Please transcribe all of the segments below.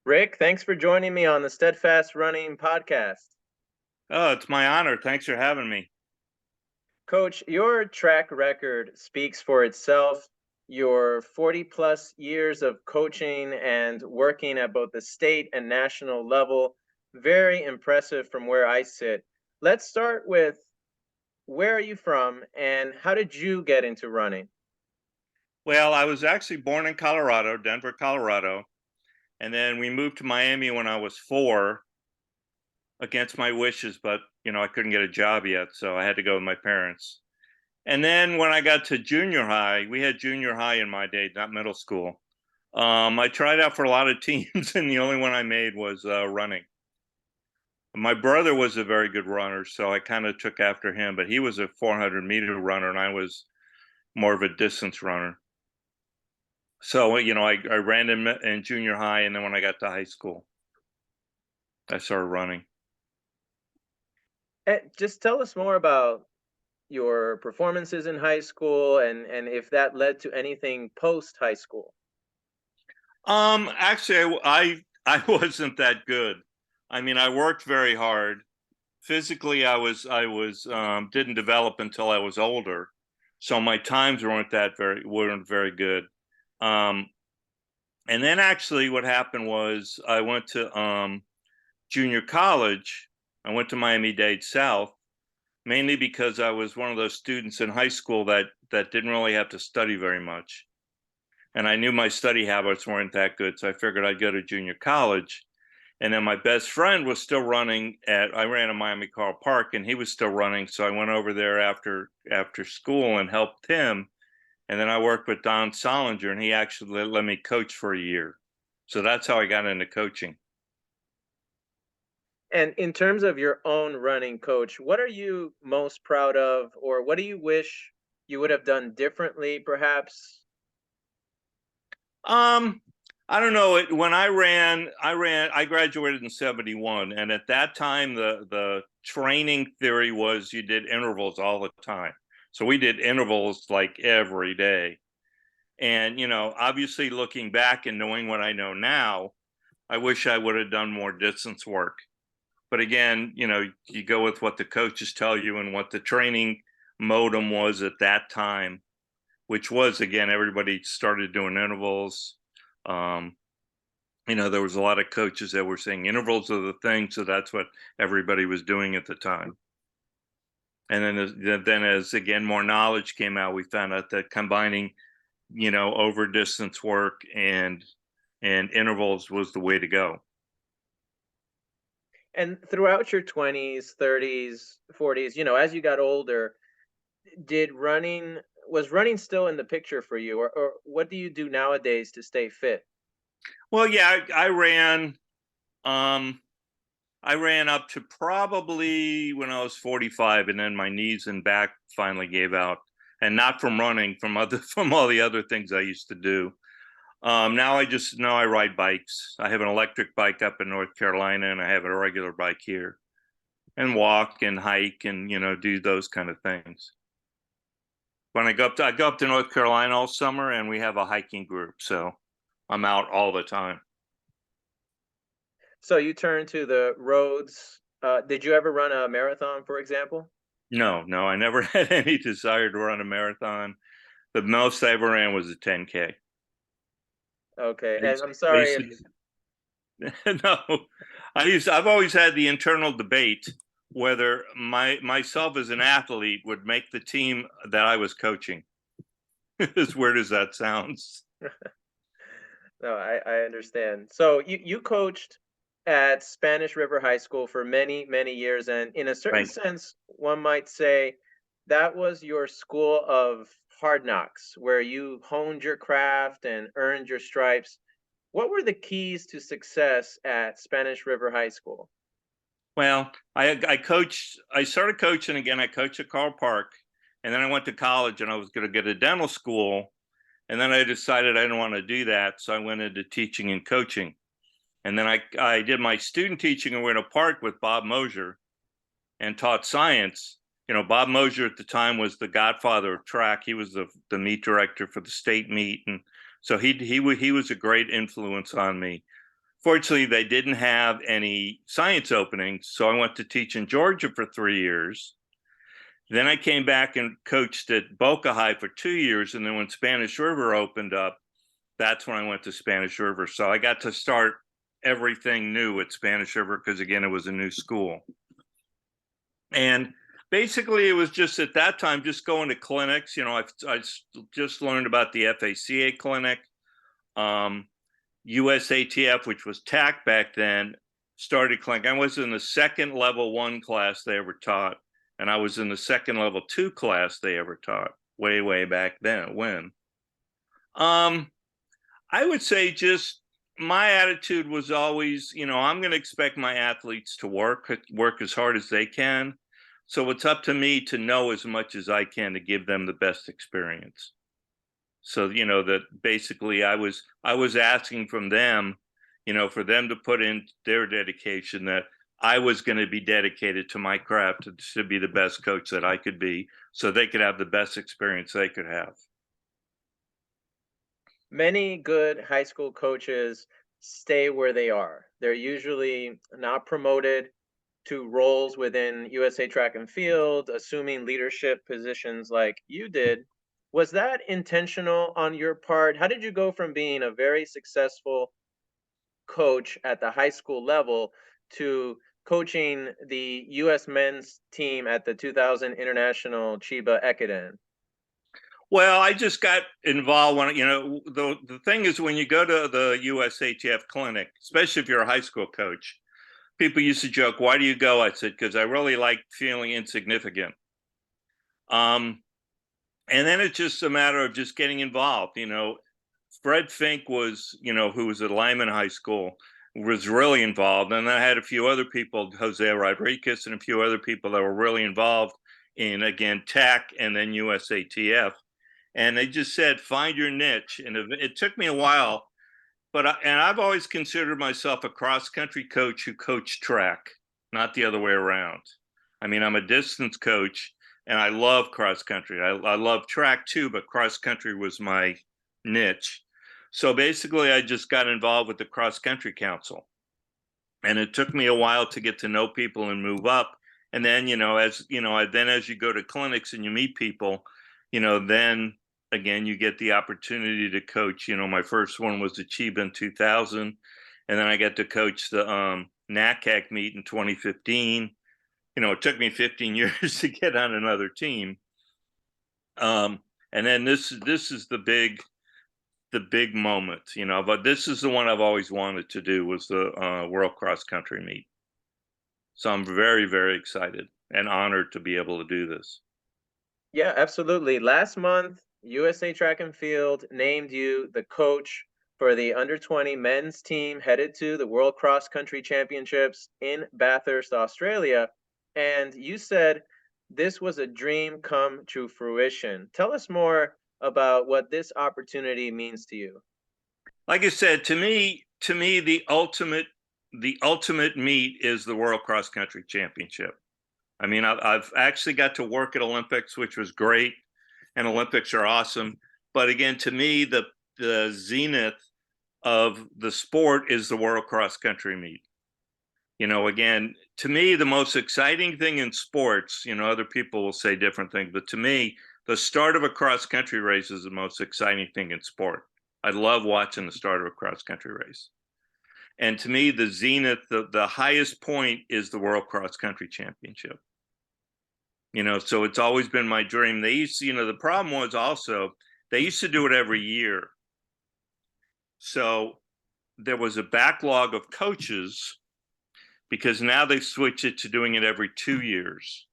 Rick, thanks for joining me on the SteadFast Running podcast. Oh, it's my honor. Thanks for having me. Coach, your track record speaks for itself. Your 40 plus years of coaching and working at both the state and national level, very impressive from where I sit. Let's start with where are you from and how did you get into running? Well, I was actually born in Colorado, Denver, Colorado, and then we moved to Miami when I was 4 against my wishes, but I couldn't get a job yet, so I had to go with my parents. And then when I got to junior high, we had junior high in my day, not middle school. I tried out for a lot of teams, and the only one I made was running. My brother was a very good runner, so I kind of took after him, but he was a 400-meter runner, and I was more of a distance runner. So, I ran in junior high, and then when I got to high school, I started running. Just tell us more about your performances in high school and if that led to anything post high school. Actually, I wasn't that good. I mean, I worked very hard. Physically, I was didn't develop until I was older, so my times weren't very good. Um, and then actually, what happened was I went to junior college. I went to Miami-Dade South, mainly because I was one of those students in high school that didn't really have to study very much. And I knew my study habits weren't that good, so I figured I'd go to junior college. And then my best friend was still running I ran at Miami Carl Park, and he was still running, so I went over there after school and helped him. And then I worked with Don Solinger, and he actually let me coach for a year. So that's how I got into coaching. And in terms of your own running, coach, what are you most proud of, or what do you wish you would have done differently, perhaps? Um, I don't know. When I graduated in '71, and at that time, the training theory was you did intervals all the time. So we did intervals like every day. And obviously, looking back and knowing what I know now, I wish I would have done more distance work. But again, you go with what the coaches tell you and what the training modem was at that time, which was, again, everybody started doing intervals. Um, there was a lot of coaches that were saying intervals are the thing, so that's what everybody was doing at the time. And then as again more knowledge came out, we found out that combining, over distance work and intervals was the way to go. And throughout your 20s, 30s, 40s, as you got older, was running still in the picture for you, or what do you do nowadays to stay fit? Well, yeah, um, I ran up to probably when I was 45, and then my knees and back finally gave out, and not from running, from other from all the other things I used to do. Now I ride bikes. I have an electric bike up in North Carolina, and I have a regular bike here, and walk and hike and do those kind of things. When I go up to North Carolina all summer, and we have a hiking group, so I'm out all the time. So you turn to the roads. Did you ever run a marathon, for example? No, I never had any desire to run a marathon. The most I ever ran was a 10K. Okay, I and used, I'm I sorry used if to, no, I've always had the internal debate whether myself as an athlete would make the team that I was coaching. As weird as that sounds. no, I understand. So you coached at Spanish River High School for many, many years, and in a certain Right. sense, one might say that was your school of hard knocks, where you honed your craft and earned your stripes. What were the keys to success at Spanish River High School? Well, I started coaching again. I coached at Carl Park, and then I went to college, and I was going to get a dental school. And then I decided I didn't want to do that. So I went into teaching and coaching. And then I did my student teaching in Winter Park with Bob Mosier and taught science. Bob Mosier at the time was the godfather of track. He was the meet director for the state meet. And so he was a great influence on me Fortunately, they didn't have any science openings, so I went to teach in Georgia for 3 years. Then I came back and coached at Boca High for 2 years, and then when Spanish River opened up, that's when I went to Spanish River. So I got to start everything new at Spanish River because, again, it was a new school. And basically, it was just at that time just going to clinics. I just learned about the FACA clinic. USATF, which was TAC back then, started clinic. I was in the second level 1 class they ever taught, and I was in the second level 2 class they ever taught way back then. When I would say just my attitude was always, I'm going to expect my athletes to work as hard as they can. So it's up to me to know as much as I can to give them the best experience. So, that basically I was asking from them, for them to put in their dedication, that I was going to be dedicated to my craft to be the best coach that I could be, so they could have the best experience they could have. Many good high school coaches stay where they are. They're usually not promoted to roles within USA Track and Field, assuming leadership positions like you did. Was that intentional on your part? How did you go from being a very successful coach at the high school level to coaching the U.S. men's team at the 2000 International Chiba Ekiden? Well, I just got involved when, the thing is, when you go to the USATF clinic, especially if you're a high school coach, people used to joke, "Why do you go?" I said, "Because I really like feeling insignificant." And then it's just a matter of just getting involved. Fred Fink was, who was at Lyman High School, was really involved. And I had a few other people, Jose Rodriguez and a few other people that were really involved in, again, TAC and then USATF. And they just said, find your niche. And it took me a while, but I've always considered myself a cross-country coach who coached track, not the other way around. I mean, I'm a distance coach, and I love cross-country. I love track too, but cross-country was my niche. So basically, I just got involved with the cross-country council. And it took me a while to get to know people and move up. And then, as you go to clinics and you meet people, then again, you get the opportunity to coach. My first one was the Chiba in 2000, and then I got to coach the NACAC meet in 2015. It took me 15 years to get on another team. And then this is the big moment, but this is the one I've always wanted to do, was the World Cross Country meet. So I'm very, very excited and honored to be able to do this. Yeah, absolutely. Last month, USA Track and Field named you the coach for the under 20 men's team headed to the World Cross Country Championships in Bathurst, Australia. And you said this was a dream come to fruition. Tell us more about what this opportunity means to you. Like I said, to me, the ultimate meet is the World Cross Country Championship. I mean, I've actually got to work at Olympics, which was great, and Olympics are awesome. But again, to me, the zenith of the sport is the World Cross Country meet. Again, to me, the most exciting thing in sports, other people will say different things, but to me, the start of a cross country race is the most exciting thing in sport. I love watching the start of a cross country race. And to me, the zenith, the highest point is the World Cross Country Championship. So it's always been my dream. They used to, the problem was also, they used to do it every year. So there was a backlog of coaches, because now they switch it to doing it every 2 years.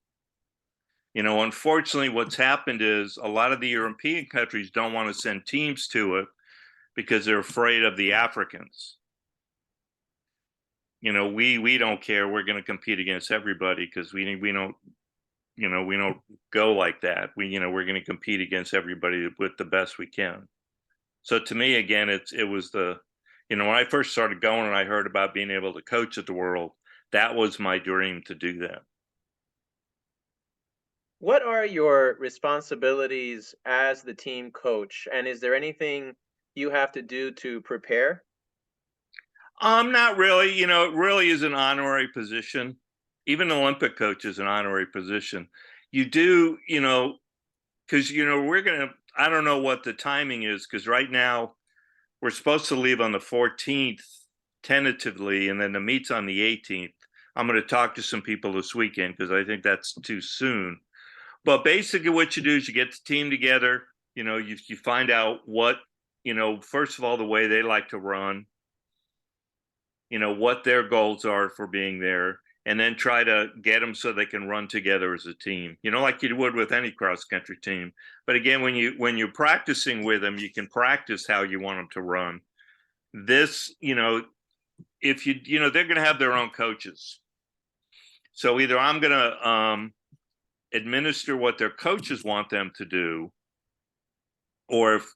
Unfortunately, what's happened is a lot of the European countries don't want to send teams to it because they're afraid of the Africans. We don't care. We're going to compete against everybody because we don't we don't go like that. We're going to compete against everybody with the best we can. So to me, again, it was when I first started going and I heard about being able to coach at the World, that was my dream, to do that. What are your responsibilities as the team coach? And is there anything you have to do to prepare? Not really. It really is an honorary position. Even Olympic coach is an honorary position. You do, because I don't know what the timing is, because right now we're supposed to leave on the 14th tentatively, and then the meet's on the 18th. I'm going to talk to some people this weekend because I think that's too soon. But basically, what you do is you get the team together. You find out what, first of all, the way they like to run, what their goals are for being there, and then try to get them so they can run together as a team, like you would with any cross country team. But again, when you're practicing with them, you can practice how you want them to run. This, if they're going to have their own coaches. So either I'm going to administer what their coaches want them to do, or if,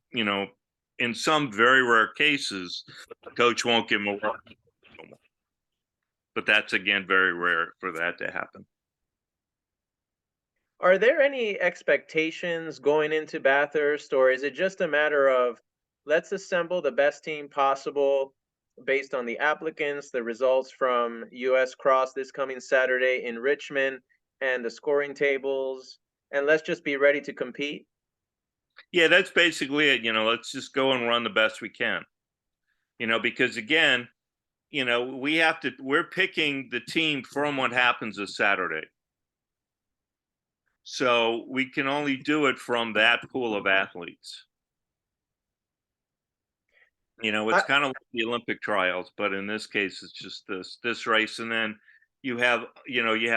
in some very rare cases, the coach won't give them a work. But that's, again, very rare for that to happen. Are there any expectations going into Bathurst, or is it just a matter of let's assemble the best team possible based on the applicants, the results from US Cross this coming Saturday in Richmond, and the scoring tables, and let's just be ready to compete? Yeah, that's basically it. Let's just go and run the best we can. Because again, we're picking the team from what happens this Saturday. So we can only do it from that pool of athletes. It's kind of like the Olympic trials, but in this case, it's just this race. And then you have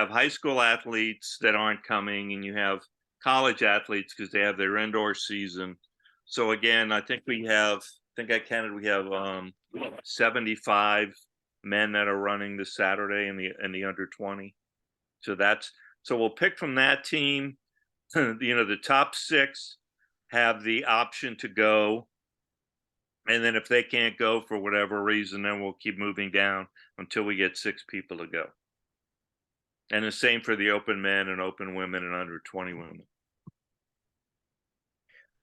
high school athletes that aren't coming, and you have college athletes because they have their indoor season. So again, I think I counted, we have 75 men that are running this Saturday in the under 20. So we'll pick from that team. The top 6 have the option to go. And then if they can't go for whatever reason, then we'll keep moving down until we get 6 people to go. And the same for the open men and open women and under 20 women.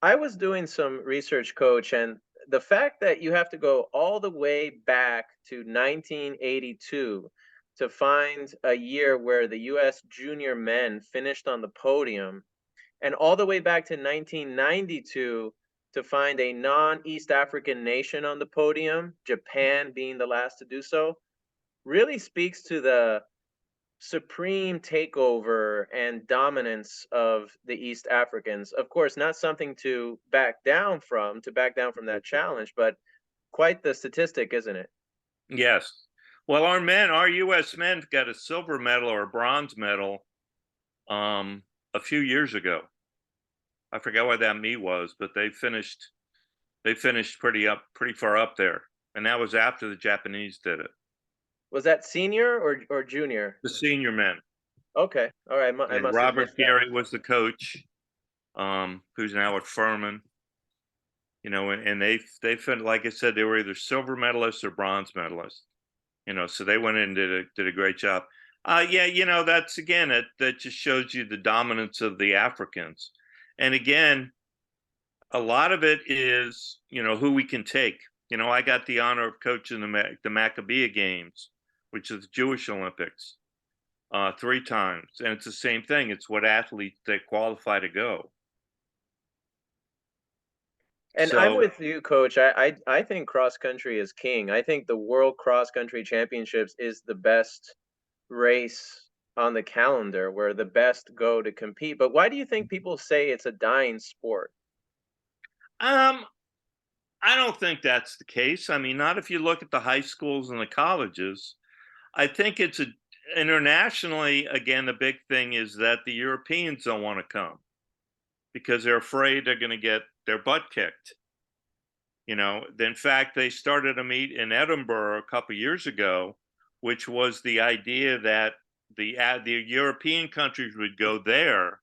I was doing some research, Coach, and the fact that you have to go all the way back to 1982 to find a year where the US junior men finished on the podium, and all the way back to 1992 to find a non-East African nation on the podium, Japan being the last to do so, really speaks to the supreme takeover and dominance of the East Africans. Of course, not something to back down from, that challenge, but quite the statistic, isn't it? Yes. Well, our U.S. men got a silver medal or a bronze medal a few years ago. I forgot what that meet was, but they finished pretty far up there, and that was after the Japanese did it. Was that senior or junior? The senior men. Okay, all right. I And must have Robert missed that. Gary was the coach, who's now at Furman. And they like I said, they were either silver medalists or bronze medalists. So they went in and did a great job. Yeah, that's again that just shows you the dominance of the Africans. And again, a lot of it is who we can take. I got the honor of coaching the Maccabi Games, which is the Jewish Olympics, 3 times, and it's the same thing. It's what athletes that qualify to go. And I'm So with you, Coach. I think cross country is king. I think the World Cross Country Championships is the best race on the calendar where the best go to compete. But why do you think people say it's a dying sport? um, I don't think that's the case. I mean, not if you look at the high schools and the colleges. I think it's internationally, again, the big thing is that the Europeans don't want to come because they're afraid they're going to get their butt kicked. In fact, they started a meet in Edinburgh a couple years ago, which was the idea that the European countries would go there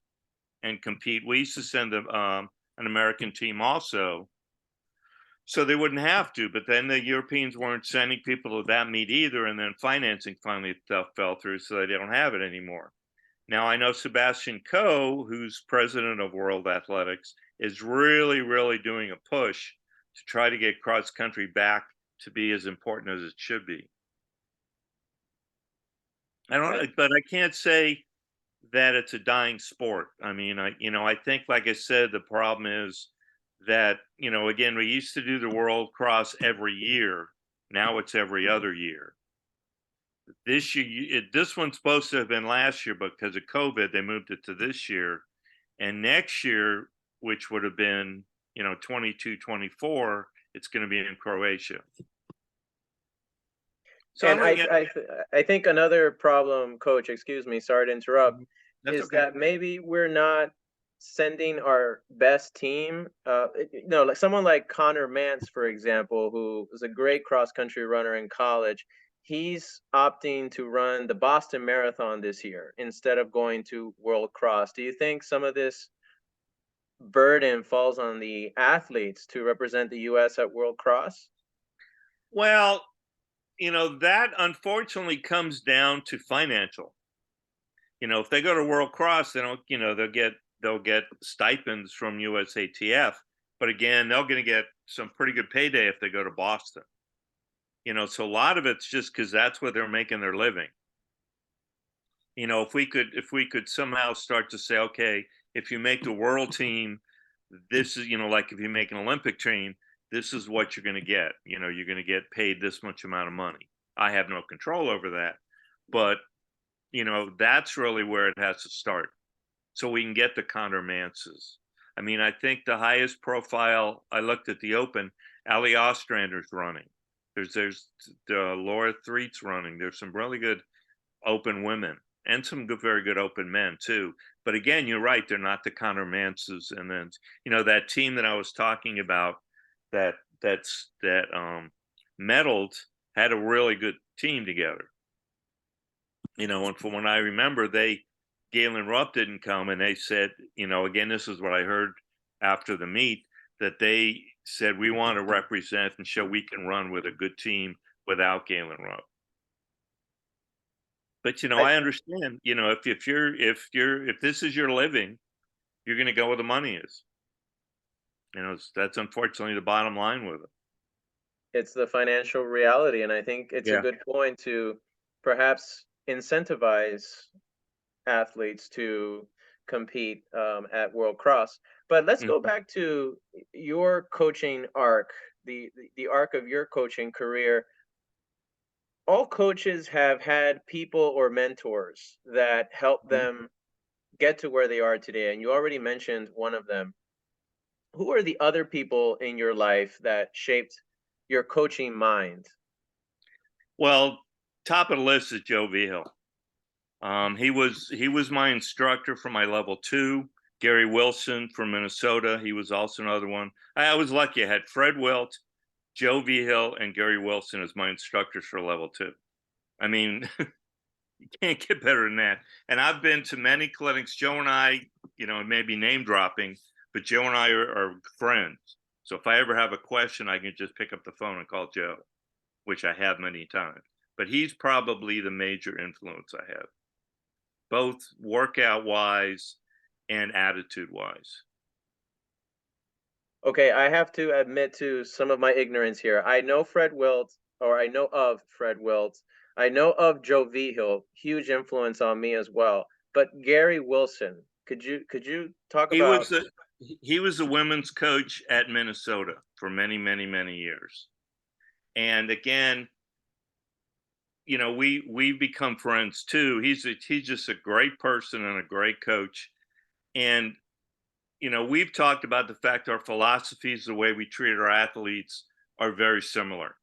and compete. We used to send an American team also, so they wouldn't have to. But then the Europeans weren't sending people to that meet either, and then financing finally fell through, so they don't have it anymore. Now I know Sebastian Coe, who's president of World Athletics, is really, really doing a push to try to get cross country back to be as important as it should be. I don't I, know, but I can't say that it's a dying sport. I mean, I think, like I said, the problem is that, again, we used to do the World Cross every year. Now it's every other year. This year, this one's supposed to have been last year, but because of COVID, they moved it to this year. And next year, which would have been, 22, 24, it's going to be in Croatia. So I and don't get. I think another problem, Coach, excuse me, sorry to interrupt, That's is okay. that maybe we're not sending our best team. Like someone like Connor Mance, for example, who was a great cross country runner in college. He's opting to run the Boston Marathon this year instead of going to World Cross. Do you think some of this burden falls on the athletes to represent the U.S. at World Cross? Well, that unfortunately comes down to financial. If they go to World Cross, they don't, they'll get stipends from USATF, but again, they're going to get some pretty good payday if they go to Boston. So a lot of it's just because that's where they're making their living. If we could somehow start to say, okay, if you make the world team, this is, like if you make an Olympic team, this is what you're going to get. You're going to get paid this much amount of money. I have no control over that, but that's really where it has to start. So we can get the Conor Mances. I mean, I think the highest profile, I looked at the Open, Ali Ostrander's running. There's Laura Threet's running. There's some really good Open women and some good, very good Open men too. But again, you're right. They're not the Conor Mances. And then, that team that I was talking about that medaled had a really good team together. And from what I remember, Galen Rupp didn't come, and they said, again, this is what I heard after the meet, that they said we want to represent and show we can run with a good team without Galen Rupp. But I, I understand. If this is your living, you're going to go where the money is. That's unfortunately the bottom line with it. it's the financial reality, and I think it's a Yeah. good point to perhaps incentivize athletes to compete at World Cross. But let's go Mhm. back to your coaching arc, the arc of your coaching career. All coaches have had people or mentors that help them get to where they are today, and you already mentioned one of them. Who are the other people in your life that shaped your coaching mind? Well, top of the list is Joe Vigil. He was my instructor for my level 2. Gary Wilson from Minnesota. He was also another one. I was lucky. I had Fred Wilt, Joe Vigil, and Gary Wilson as my instructors for level 2. I mean, you can't get better than that. And I've been to many clinics. Joe and I, maybe name dropping, but Joe and I are friends. So if I ever have a question, I can just pick up the phone and call Joe, which I have many times. But he's probably the major influence I have, both workout wise and attitude wise. Okay, I have to admit to some of my ignorance here. I know Fred Wilt, or I know of Fred Wilt. I know of Joe Vigil, huge influence on me as well. But Gary Wilson, could you talk He about? was the he was the women's coach at Minnesota for many, many, many years. And again, we've become friends too. He's just a great person and a great coach. And we've talked about the fact our philosophies, the way we treat our athletes, are very similar.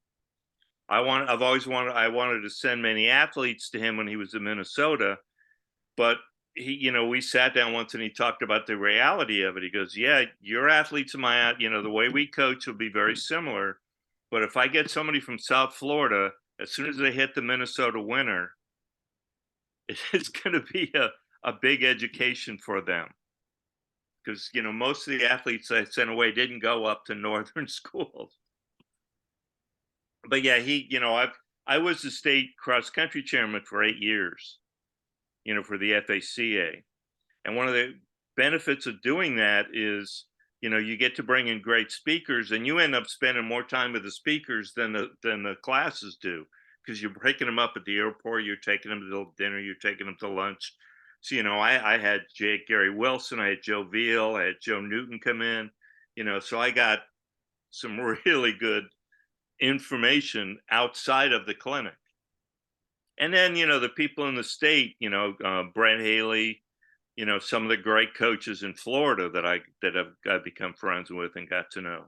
I wanted to send many athletes to him when he was in Minnesota, but we sat down once and he talked about the reality of it. He goes, "Yeah, your athletes and the way we coach will be very similar, but if I get somebody from South Florida, as soon as they hit the Minnesota winter, it's going to be a big education for them." Because most of the athletes I sent away didn't go up to northern schools. But yeah, I was the state cross country chairman for 8 years, for the FACA. And one of the benefits of doing that is you get to bring in great speakers, and you end up spending more time with the speakers than the classes do, because you're picking them up at the airport, you're taking them to dinner, you're taking them to lunch. So I had Gary Wilson, I had Joe Veal, I had Joe Newton come in, so I got some really good information outside of the clinic. And then the people in the state, Brent Haley, some of the great coaches in Florida I've become friends with and got to know.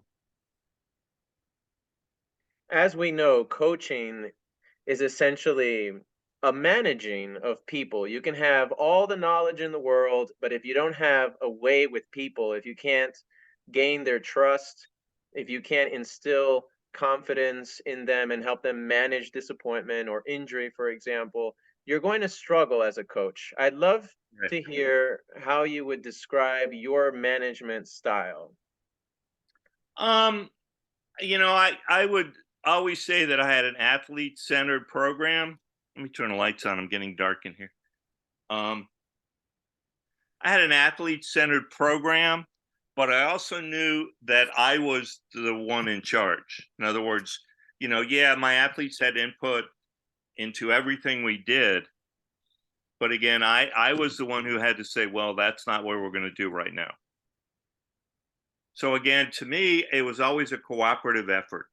As we know, coaching is essentially a managing of people. You can have all the knowledge in the world, but if you don't have a way with people, if you can't gain their trust, if you can't instill confidence in them and help them manage disappointment or injury, for example, you're going to struggle as a coach. I'd love Right. to hear how you would describe your management style. Um, I would always say that I had an athlete centered program. Let me turn the lights on. I'm getting dark in here. Um, I had an athlete centered program, but I also knew that I was the one in charge. In other words, yeah, my athletes had input into everything we did. But again, I was the one who had to say, well, that's not what we're going to do right now. So again, to me, it was always a cooperative effort.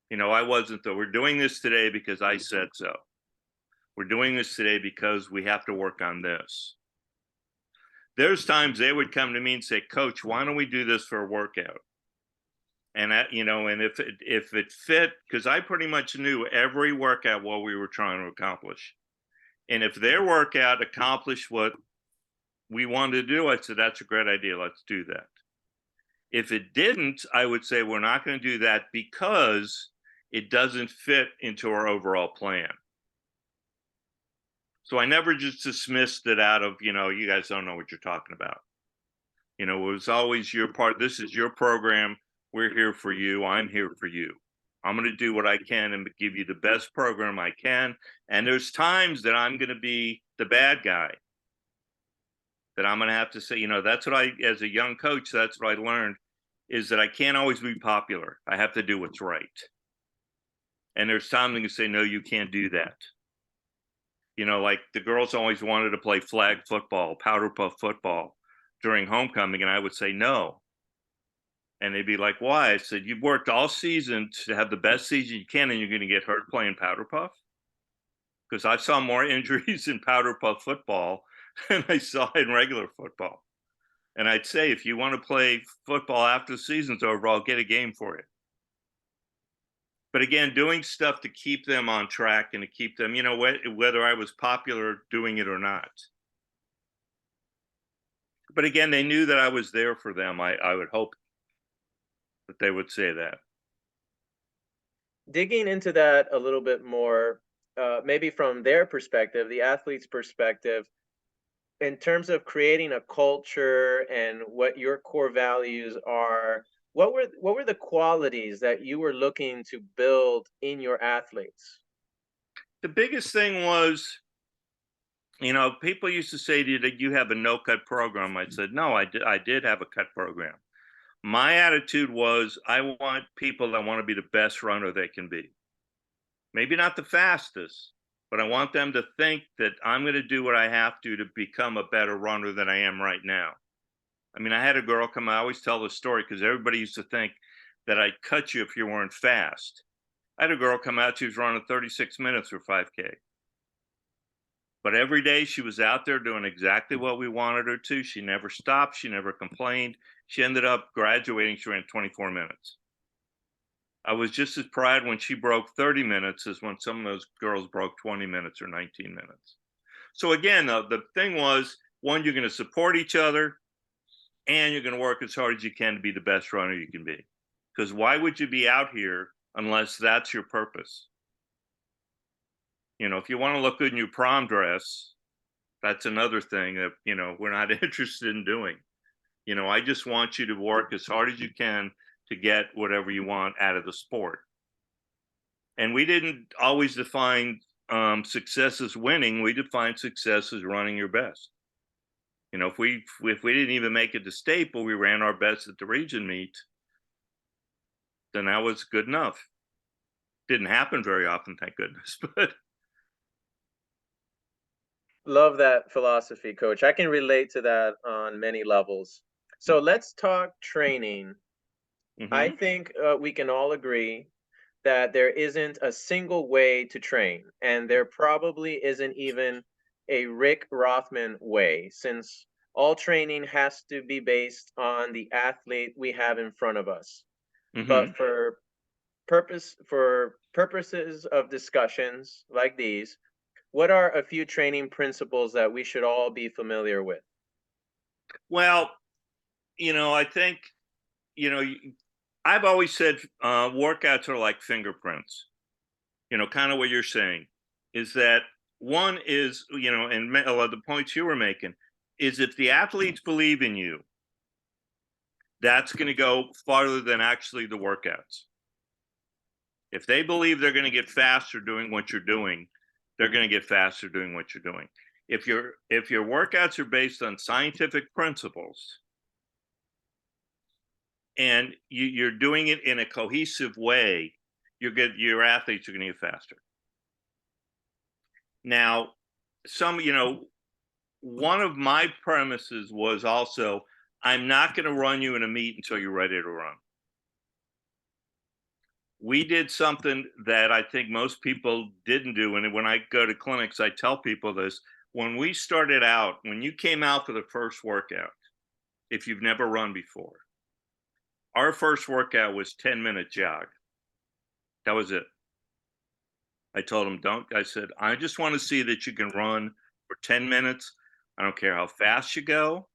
I wasn't we're doing this today because I said so. We're doing this today because we have to work on this. There's times they would come to me and say, Coach, why don't we do this for a workout? And and if it fit, because I pretty much knew every workout what we were trying to accomplish. And if their workout accomplished what we wanted to do, I said, that's a great idea. Let's do that. If it didn't, I would say we're not going to do that because it doesn't fit into our overall plan. So I never just dismissed it out of, you guys don't know what you're talking about. It was always your part. This is your program. We're here for you. I'm here for you. I'm going to do what I can and give you the best program I can. And there's times that I'm going to be the bad guy, that I'm going to have to say, that's what as a young coach, that's what I learned, is that I can't always be popular. I have to do what's right. And there's times you can say, no, you can't do that. Like the girls always wanted to play flag football, powder puff football during homecoming. And I would say, no. And they'd be like, why? I said, you've worked all season to have the best season you can, and you're going to get hurt playing powder puff? Because I saw more injuries in powder puff football than I saw in regular football. And I'd say, if you want to play football after the season's over, I'll get a game for you. But again, doing stuff to keep them on track and to keep them, whether I was popular doing it or not. But again, they knew that I was there for them. I would hope that they would say that. Digging into that a little bit more, maybe from their perspective, the athlete's perspective, in terms of creating a culture and what your core values are, what were the qualities that you were looking to build in your athletes? The biggest thing was, people used to say to you that you have a no cut program. I said, no, I did have a cut program. My attitude was, I want people that want to be the best runner they can be. Maybe not the fastest, but I want them to think that I'm going to do what I have to become a better runner than I am right now. I mean, I had a girl come, I always tell this story because everybody used to think that I'd cut you if you weren't fast. I had a girl come out, she was running 36 minutes for 5K. But every day she was out there doing exactly what we wanted her to. She never stopped. She never complained. She ended up graduating. She ran 24 minutes. I was just as proud when she broke 30 minutes as when some of those girls broke 20 minutes or 19 minutes. So again, the thing was, one, you're going to support each other and you're going to work as hard as you can to be the best runner you can be. Because why would you be out here unless that's your purpose? If you want to look good in your prom dress, that's another thing that, we're not interested in doing. I just want you to work as hard as you can to get whatever you want out of the sport. And we didn't always define success as winning. We defined success as running your best. If we didn't even make it to state, but we ran our best at the region meet, then that was good enough. Didn't happen very often, thank goodness. But Love that philosophy, coach. I can relate to that on many levels. So let's talk training. I mhm, think we can all agree that there isn't a single way to train, and there probably isn't even a Rick Rothman way, since all training has to be based on the athlete we have in front of us. mhm. But for purposes of discussions like these, what are a few training principles that we should all be familiar with? Well, I think, you know, I've always said workouts are like fingerprints. Kind of what you're saying is that one is, and a lot of the points you were making is if the athletes believe in you, that's going to go farther than actually the workouts. If they believe they're going to get faster doing what you're doing, they're going to get faster doing what you're doing. If your workouts are based on scientific principles and you're doing it in a cohesive way, your athletes are going to get faster. Now, some, one of my premises was also I'm not going to run you in a meet until you're ready to run. We did something that I think most people didn't do. And when I go to clinics, I tell people this. When we started out, when you came out for the first workout, if you've never run before, our first workout was 10-minute jog. That was it. I told them, I said, I just want to see that you can run for 10 minutes. I don't care how fast you go.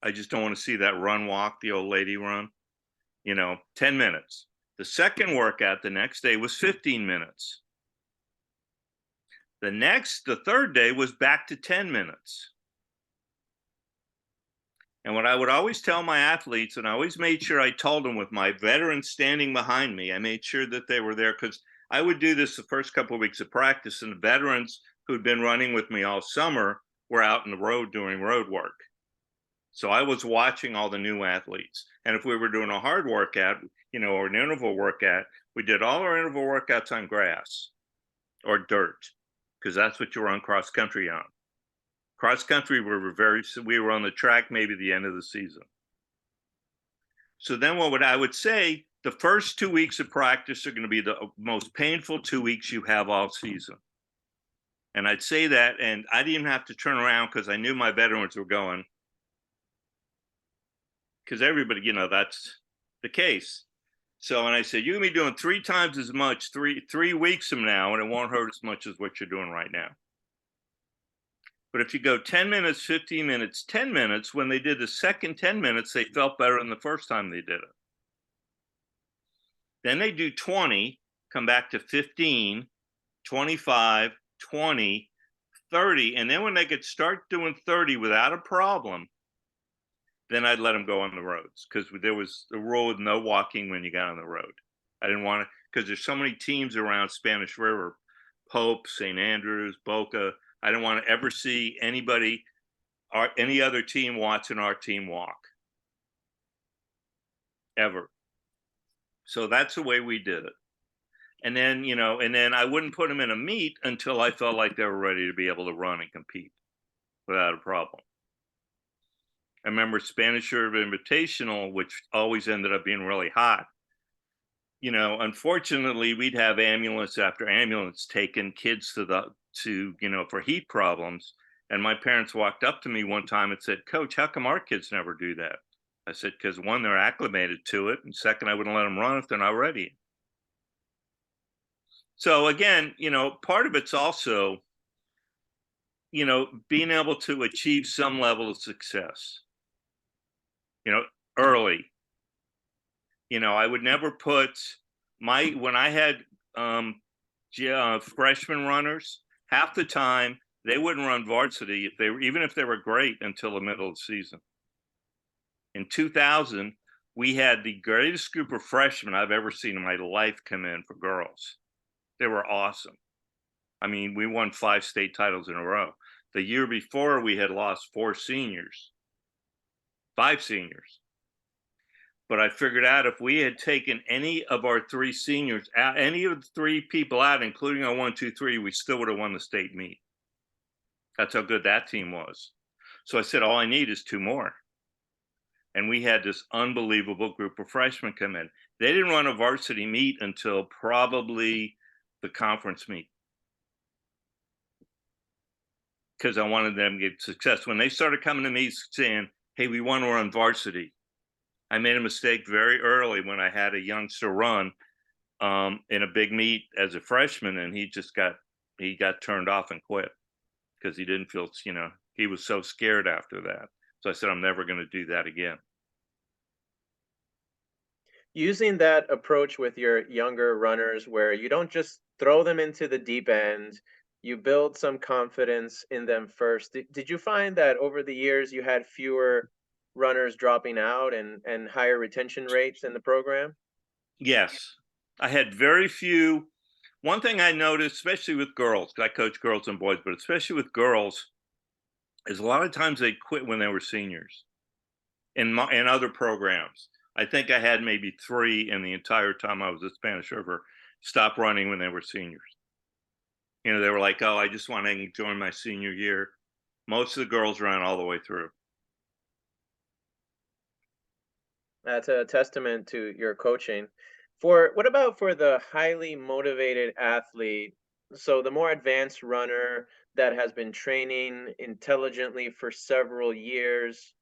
I just don't want to see that run walk, the old lady run, 10 minutes. The second workout the next day was 15 minutes. The third day was back to 10 minutes. And what I would always tell my athletes, and I always made sure I told them with my veterans standing behind me, I made sure that they were there because I would do this the first couple of weeks of practice, and the veterans who'd been running with me all summer were out in the road doing road work. So I was watching all the new athletes. And if we were doing a hard workout, or an interval workout, we did all our interval workouts on grass or dirt because that's what you run cross country on. Cross country, we were on the track maybe the end of the season. So then I would say the first 2 weeks of practice are going to be the most painful 2 weeks you have all season. And I'd say that, and I didn't have to turn around because I knew my veterans were going, because everybody, that's the case. So, and I said, you're gonna be doing 3 times as much 3 weeks from now, and it won't hurt as much as what you're doing right now. But if you go 10 minutes, 15 minutes, 10 minutes, when they did the second 10 minutes, they felt better than the first time they did it. Then they do 20, come back to 15, 25, 20, 30. And then when they could start doing 30 without a problem, then I'd let them go on the roads because there was a rule with no walking when you got on the road. I didn't want to, because there's so many teams around Spanish River, Pope, St. Andrews, Boca. I didn't want to ever see anybody or any other team watching our team walk. Ever. So that's the way we did it. And then, I wouldn't put them in a meet until I felt like they were ready to be able to run and compete without a problem. I remember Spanish River Invitational, which always ended up being really hot. Unfortunately, we'd have ambulance after ambulance taking kids for heat problems. And my parents walked up to me one time and said, Coach, how come our kids never do that? I said, because one, they're acclimated to it. And second, I wouldn't let them run if they're not ready. So again, part of it's also, being able to achieve some level of success, early. I would never put when I had freshman runners, half the time they wouldn't run varsity even if they were great until the middle of the season. In 2000, we had the greatest group of freshmen I've ever seen in my life come in for girls. They were awesome. I mean, we won 5 state titles in a row. The year before, we had lost 4 seniors, 5 seniors. But I figured out if we had taken any of our 3 seniors out, any of the 3 people out, including our 1, 2, 3, we still would have won the state meet. That's how good that team was. So I said, all I need is 2 more. And we had this unbelievable group of freshmen come in. They didn't run a varsity meet until probably the conference meet, because I wanted them to get success. When they started coming to me saying, hey, we want to run varsity, I made a mistake very early when I had a youngster run in a big meet as a freshman, and he got turned off and quit because he didn't feel, he was so scared after that. So I said, I'm never going to do that again. Using that approach with your younger runners where you don't just throw them into the deep end, you build some confidence in them first. Did you find that over the years you had fewer runners dropping out and higher retention rates in the program? Yes, I had very few. One thing I noticed, especially with girls, 'cause I coach girls and boys, but especially with girls, is a lot of times they quit when they were seniors in other programs. I think I had maybe 3 in the entire time I was at Spanish River stop running when they were seniors. They were like, "Oh, I just want to join my senior year." Most of the girls ran all the way through. That's a testament to your coaching. For what about for the highly motivated athlete? So the more advanced runner that has been training intelligently for several years,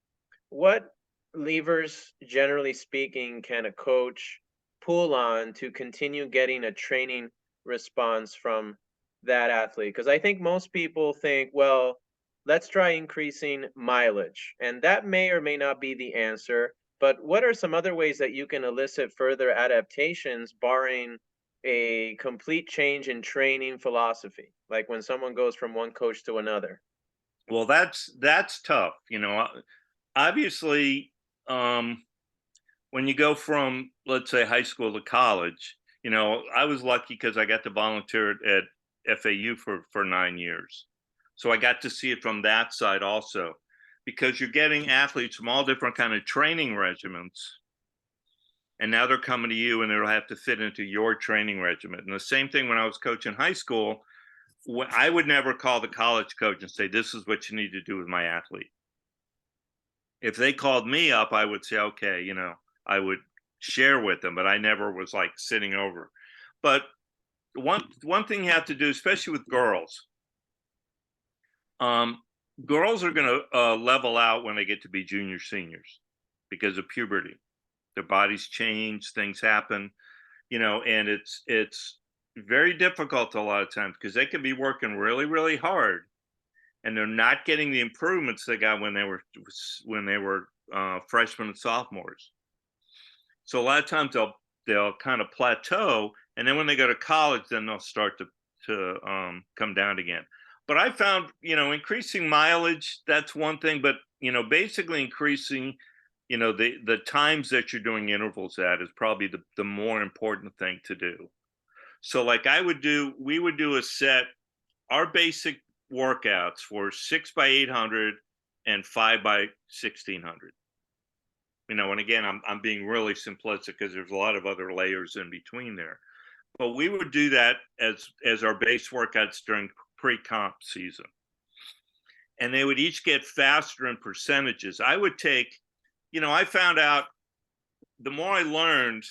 what levers, generally speaking, can a coach pull on to continue getting a training response from that athlete? Because I think most people think, well, let's try increasing mileage. And that may or may not be the answer. But what are some other ways that you can elicit further adaptations, barring a complete change in training philosophy? Like when someone goes from one coach to another. Well, that's tough. Obviously, um, when you go from, let's say, high school to college, I was lucky because I got to volunteer at FAU for 9 years, so I got to see it from that side also, because you're getting athletes from all different kind of training regimens, and now they're coming to you, and they'll have to fit into your training regimen. And the same thing when I was coaching high school, I would never call the college coach and say, "This is what you need to do with my athlete." If they called me up, I would say, okay, I would share with them, but I never was like sitting over. But one thing you have to do, especially with girls, um, girls are going to level out when they get to be junior seniors because of puberty. Their bodies change, things happen, and it's very difficult a lot of times because they can be working really, really hard, and they're not getting the improvements they got when they were freshmen and sophomores. So a lot of times they'll kind of plateau, and then when they go to college, then they'll start to come down again. But I found, increasing mileage, that's one thing, but basically increasing, the times that you're doing intervals at is probably the more important thing to do. So like we would do a set. Our basic workouts were 6 by 800 and 5 by 1600. And again, I'm being really simplistic because there's a lot of other layers in between there. But we would do that as our base workouts during pre-comp season, and they would each get faster in percentages. I found out the more I learned,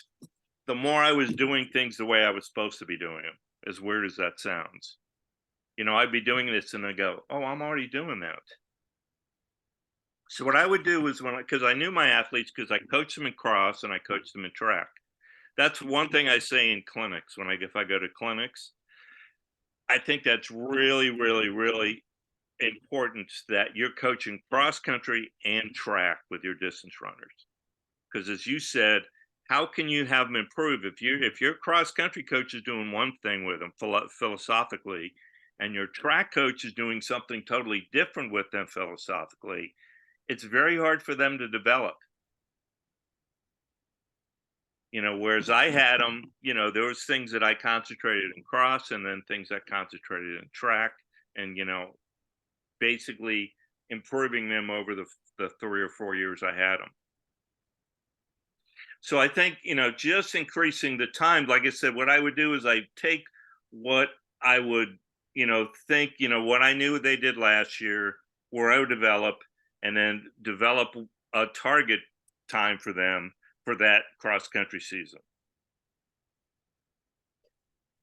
the more I was doing things the way I was supposed to be doing them. As weird as that sounds, I'd be doing this and I go, oh, I'm already doing that. So what I would do was because I knew my athletes, because I coached them in cross and I coached them in track. That's one thing I say in clinics if I go to clinics. I think that's really, really, really important that you're coaching cross country and track with your distance runners. Because as you said, how can you have them improve if your cross country coach is doing one thing with them philosophically, and your track coach is doing something totally different with them philosophically? It's very hard for them to develop. Whereas I had them, there was things that I concentrated in cross and then things I concentrated in track. And, basically improving them over the 3 or 4 years I had them. So I think, just increasing the time, like I said, what I would do is I take what I would, think, what I knew they did last year, where I would develop, and then develop a target time for them for that cross country season.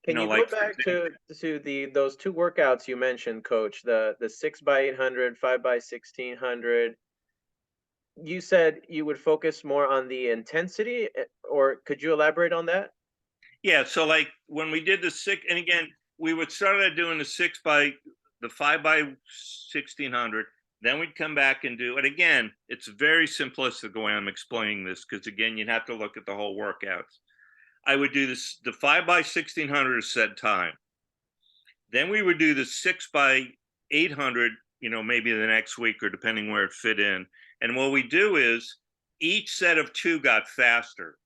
Can you go Like for back example, to those two workouts you mentioned, Coach? The 6x800, 5x1600. You said you would focus more on the intensity, or could you elaborate on that? yeah. So like when we did the six, and again, we would start out doing the 5x1600. Then we'd come back and do, and again, it's very simplistic the way I'm explaining this, because again, you'd have to look at the whole workouts. I would do the 5x1600 set time. Then we would do the 6x800, maybe the next week or depending where it fit in. And what we do is each set of two got faster.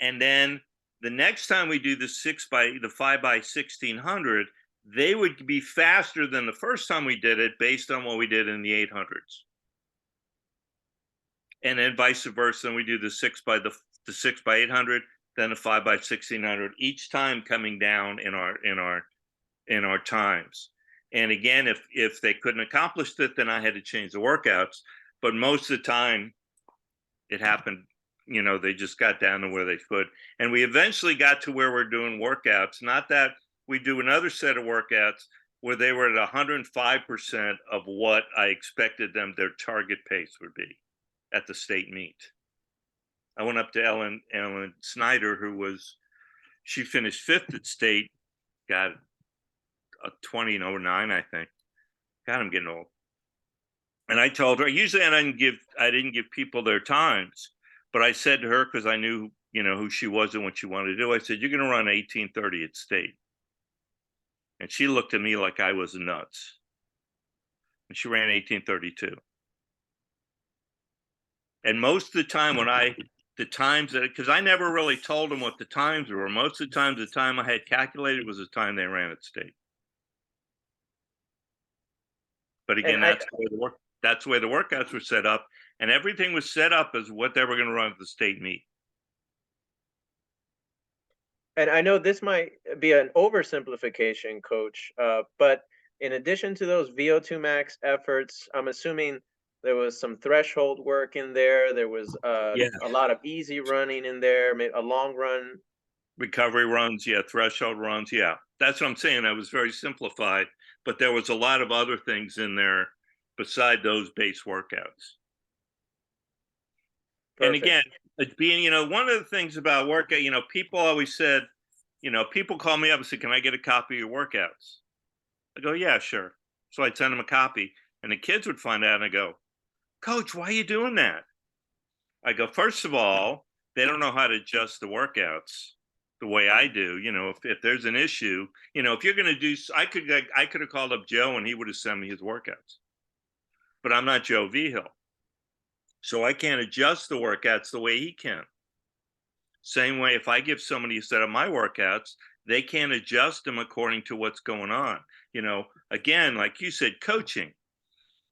And then the next time we do the 5x1600, they would be faster than the first time we did it based on what we did in the 800s. And then vice versa. And we do the 6x800, then a 5x1600, each time coming down in our times. And again, if they couldn't accomplish it, then I had to change the workouts. But most of the time, it happened. They just got down to where they could, and we eventually got to where we're doing workouts. Not that we do another set of workouts where they were at 105% of what I expected them their target pace would be at the state meet. I went up to Ellen Snyder, she finished fifth at state, got a 20:09, I think. God, I'm getting old. And I told her, usually I didn't give people their times, but I said to her, because I knew, who she was and what she wanted to do, I said, you're going to run 18:30 at state. And she looked at me like I was nuts. And she ran 18:32. And most of the time because I never really told them what the times were, most of the times the time I had calculated was the time they ran at state. But again, And that's the way the workouts were set up, and everything was set up as what they were going to run at the state meet. I know this might be an oversimplification, Coach, but in addition to those VO2 max efforts, I'm assuming there was some threshold work in there. There was Yeah, a lot of easy running in there, a long run. recovery runs, yeah, threshold runs, yeah. That's what I'm saying. I was very simplified, but there was a lot of other things in there beside those base workouts. And Perfect. again, it's being, one of the things about workout, people always said, people call me up and say, can I get a copy of your workouts? I go, yeah, sure. So I'd send them a copy, and the kids would find out, and I go, Coach, why are you doing that? I go, first of all, they don't know how to adjust the workouts the way I do. If there's an issue, if you're going to do, I could have called up Joe and he would have sent me his workouts, but I'm not Joe Vigil. So I can't adjust the workouts the way he can. Same way, if I give somebody a set of my workouts, they can't adjust them according to what's going on. Again, like you said, coaching,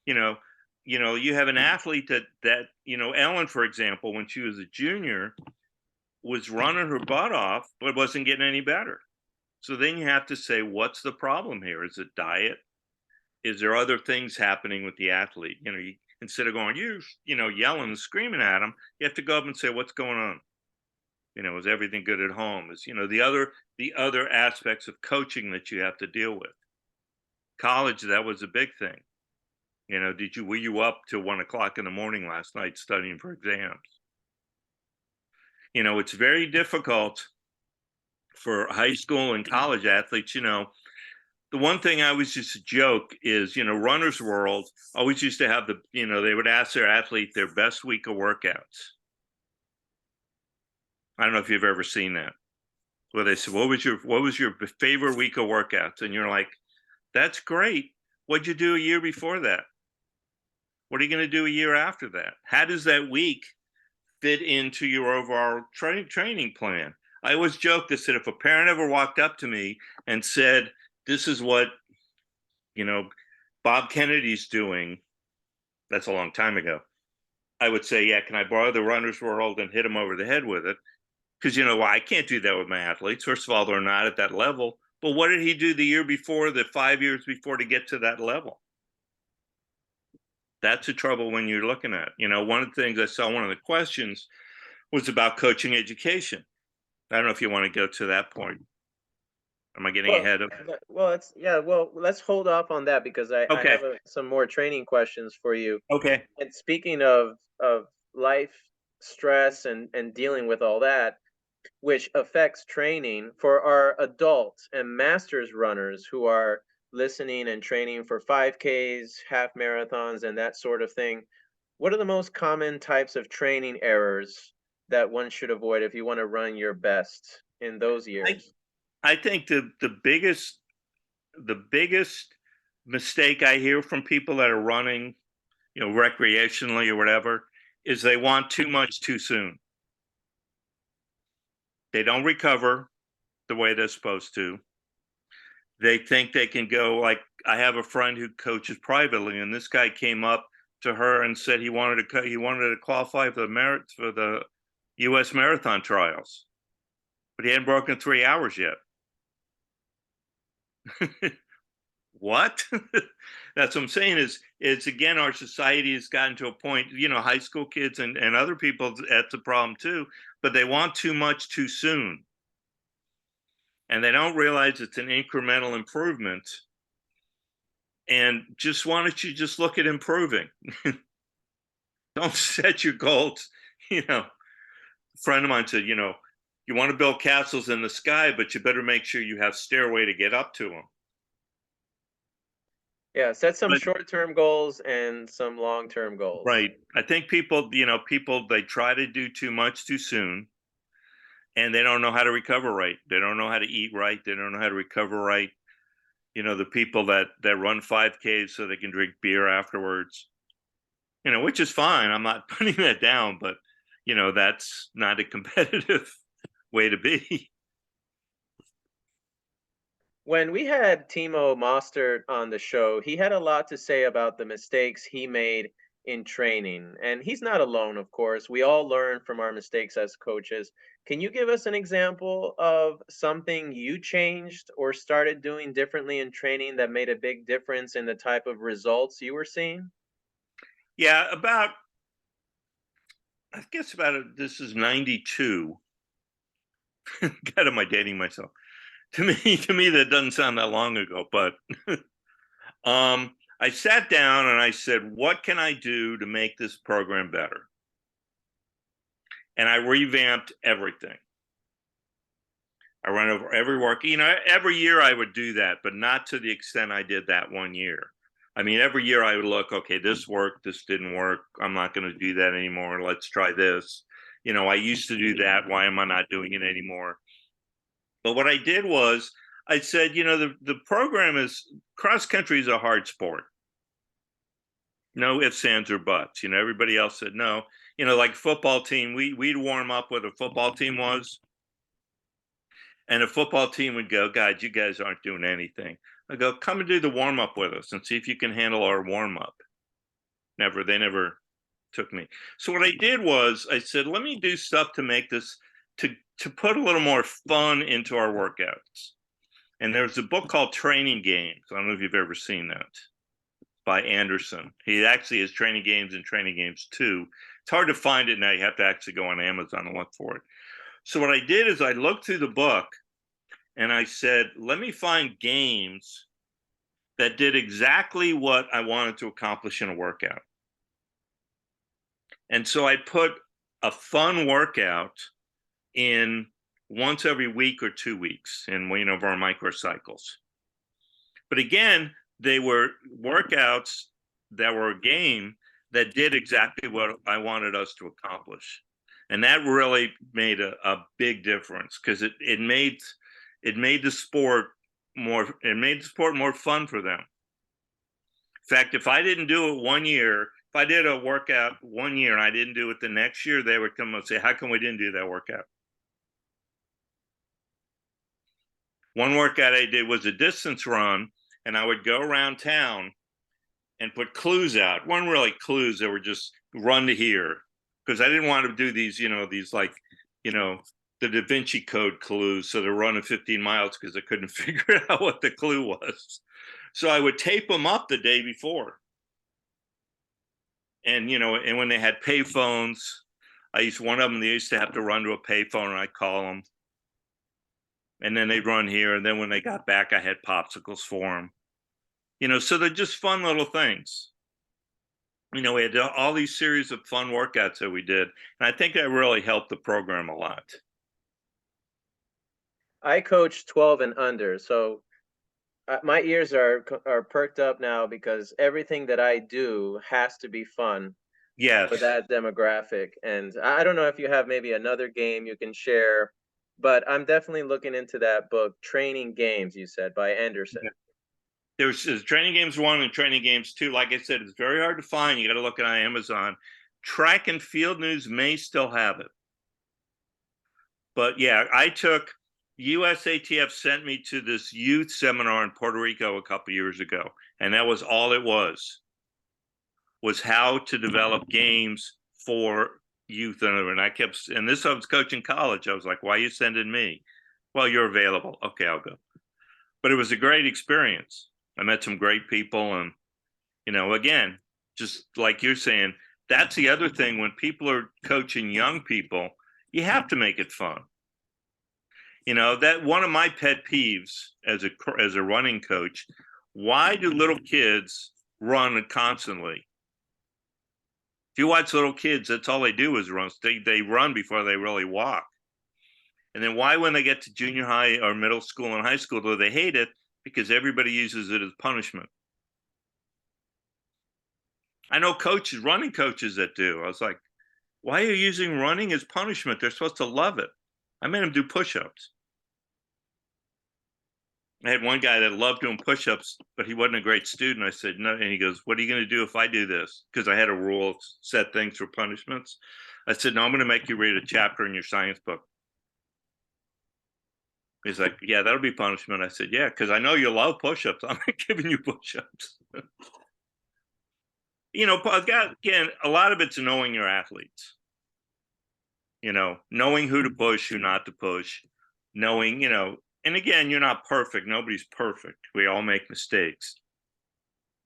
you have an athlete that Ellen, for example, when she was a junior, was running her butt off, but wasn't getting any better. So then you have to say, what's the problem here? Is it diet? Is there other things happening with the athlete? Instead of going, yelling and screaming at them, you have to go up and say, what's going on? Is everything good at home? Is, the other aspects of coaching that you have to deal with. College, that was a big thing. Were you up till 1 o'clock in the morning last night studying for exams? It's very difficult for high school and college athletes. The one thing I always used to joke is, Runner's World always used to have they would ask their athlete their best week of workouts. I don't know if you've ever seen that, where they said, what was your favorite week of workouts? And you're like, that's great. What'd you do a year before that? What are you going to do a year after that? How does that week fit into your overall training plan? I always joke that said, if a parent ever walked up to me and said, this is what, you know, Bob Kennedy's doing. That's a long time ago. I would say, yeah, can I borrow the runner's world and hit him over the head with it? Because, you know, well, I can't do that with my athletes. First of all, they're not at that level. But what did he do the year before, the 5 years before, to get to that level? That's the trouble when you're looking at, you know, one of the things I saw, one of the questions was about coaching education. I don't know if you want to go to that point. Am I getting Well, ahead of? well, it's yeah. Well, let's hold off on that because I Okay. have some more training questions for you. Okay. And speaking of life stress and dealing with all that, which affects training for our adults and masters runners who are listening and training for 5Ks, half marathons, and that sort of thing. What are the most common types of training errors that one should avoid if you want to run your best in those I, years? I think the biggest mistake I hear from people that are running, you know, recreationally or whatever, is they want too much too soon. They don't recover the way they're supposed to. They think they can go, like, I have a friend who coaches privately, and this guy came up to her and said he wanted to qualify for the U.S. marathon trials, but he hadn't broken 3 hours yet. What? That's what I'm saying. Is again, our society has gotten to a point, you know, high school kids and other people, that's a problem too, but they want too much too soon. And they don't realize it's an incremental improvement. And just why don't you just look at improving? Don't set your goals. You know, a friend of mine said, you know, you want to build castles in the sky, but you better make sure you have stairway to get up to them. Yeah, set some But short-term goals and some long-term goals. right, I think people, you know, people, they try to do too much too soon, and they don't know how to recover right. They don't know how to eat right. They don't know how to recover right. You know, the people that run 5Ks so they can drink beer afterwards, you know, which is fine. I'm not putting that down, but you know, that's not a competitive way to be. When we had Timo Mostert on the show, he had a lot to say about the mistakes he made in training. And he's not alone, of course. We all learn from our mistakes as coaches. Can you give us an example of something you changed or started doing differently in training that made a big difference in the type of results you were seeing? Yeah, about, I guess about this is 92. God, am I dating myself? To me, that doesn't sound that long ago, but I sat down and I said, what can I do to make this program better? And I revamped everything. I ran over every work. You know, every year I would do that, but not to the extent I did that one year. I mean, every year I would look, okay, this worked, this didn't work. I'm not going to do that anymore. Let's try this. You know, I used to do that. Why am I not doing it anymore? But what I did was I said, you know, the program is, cross country is a hard sport. No ifs, ands, or buts. You know, everybody else said no. You know, like football team, we'd warm up what a football team was, and a football team would go, God, you guys aren't doing anything. I go, come and do the warm up with us and see if you can handle our warm up. They never took me. So what I did was I said, let me do stuff to make this, to put a little more fun into our workouts. And there's a book called Training Games. I don't know if you've ever seen that, by Anderson. He actually has Training Games and Training Games 2. It's hard to find it now. You have to actually go on Amazon and look for it. So what I did is I looked through the book and I said, let me find games that did exactly what I wanted to accomplish in a workout. And so I put a fun workout in once every week or 2 weeks in one of our microcycles. But again, they were workouts that were a game that did exactly what I wanted us to accomplish. And that really made a big difference because it made the sport more fun for them. In fact, if I didn't do it one year, if I did a workout one year and I didn't do it the next year, they would come and say, how come we didn't do that workout? One workout I did was a distance run, and I would go around town and put clues out. One really clues that were just run to here, because I didn't want to do these, these like, the Da Vinci Code clues. So they're running 15 miles because I couldn't figure out what the clue was. So I would tape them up the day before. And, and when they had pay phones, one of them, they used to have to run to a pay phone and I'd call them. And then they'd run here. And then when they got back, I had popsicles for them. So they're just fun little things. We had all these series of fun workouts that we did. And I think that really helped the program a lot. I coach 12 and under, so my ears are perked up now because everything that I do has to be fun for Yes. that demographic. And I don't know if you have maybe another game you can share, but I'm definitely looking into that book, Training Games, you said, by Anderson. There's Training Games 1 and Training Games 2. Like I said, it's very hard to find. You got to look at Amazon. Track and Field News may still have it. But yeah, USATF sent me to this youth seminar in Puerto Rico a couple years ago. And that was all it was how to develop games for youth. And and this I was coaching college. I was like, why are you sending me? Well, you're available. Okay, I'll go. But it was a great experience. I met some great people. And, again, just like you're saying, that's the other thing. When people are coaching young people, you have to make it fun. That one of my pet peeves as a running coach, why do little kids run constantly? If you watch little kids, that's all they do is run. They run before they really walk. And then why, when they get to junior high or middle school and high school, do they hate it? Because everybody uses it as punishment. I know running coaches that do. I was like, why are you using running as punishment? They're supposed to love it. I made them do push-ups. I had one guy that loved doing push-ups, but he wasn't a great student. I said, no. And he goes, what are you going to do if I do this? Because I had a rule of set things for punishments. I said, no, I'm going to make you read a chapter in your science book. He's like, yeah, that'll be punishment. I said, yeah, because I know you love push-ups. I'm not giving you push-ups. Again, a lot of it's knowing your athletes. Knowing who to push, who not to push, knowing, and again, you're not perfect. Nobody's perfect. We all make mistakes.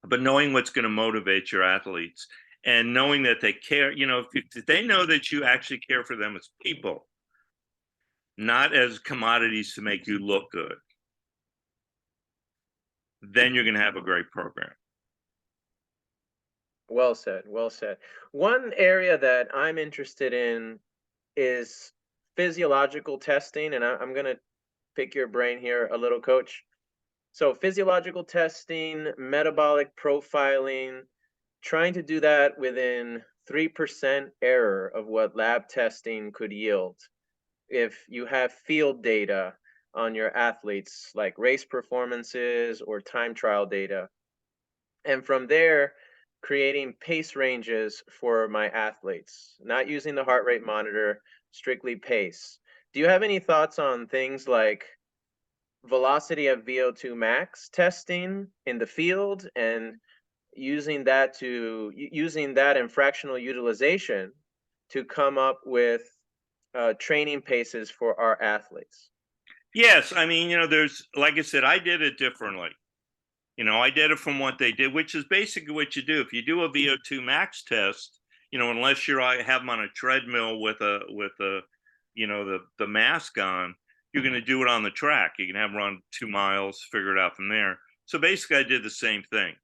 But knowing what's going to motivate your athletes and knowing that they care, if they know that you actually care for them as people, not as commodities to make you look good, then you're going to have a great program. Well said. Well said. One area that I'm interested in is physiological testing, and I'm going to pick your brain here a little, Coach. So, physiological testing, metabolic profiling, trying to do that within 3% error of what lab testing could yield. If you have field data on your athletes, like race performances or time trial data, and from there, creating pace ranges for my athletes, not using the heart rate monitor, strictly pace. Do you have any thoughts on things like velocity of VO2 max testing in the field and using that in fractional utilization to come up with training paces for our athletes? Yes, I mean, there's, like I said, I did it differently. I did it from what they did, which is basically what you do. If you do a VO2 max test, unless I have them on a treadmill with the mask on, you're going to do it on the track. You can have them run 2 miles, figure it out from there. So basically, I did the same thing.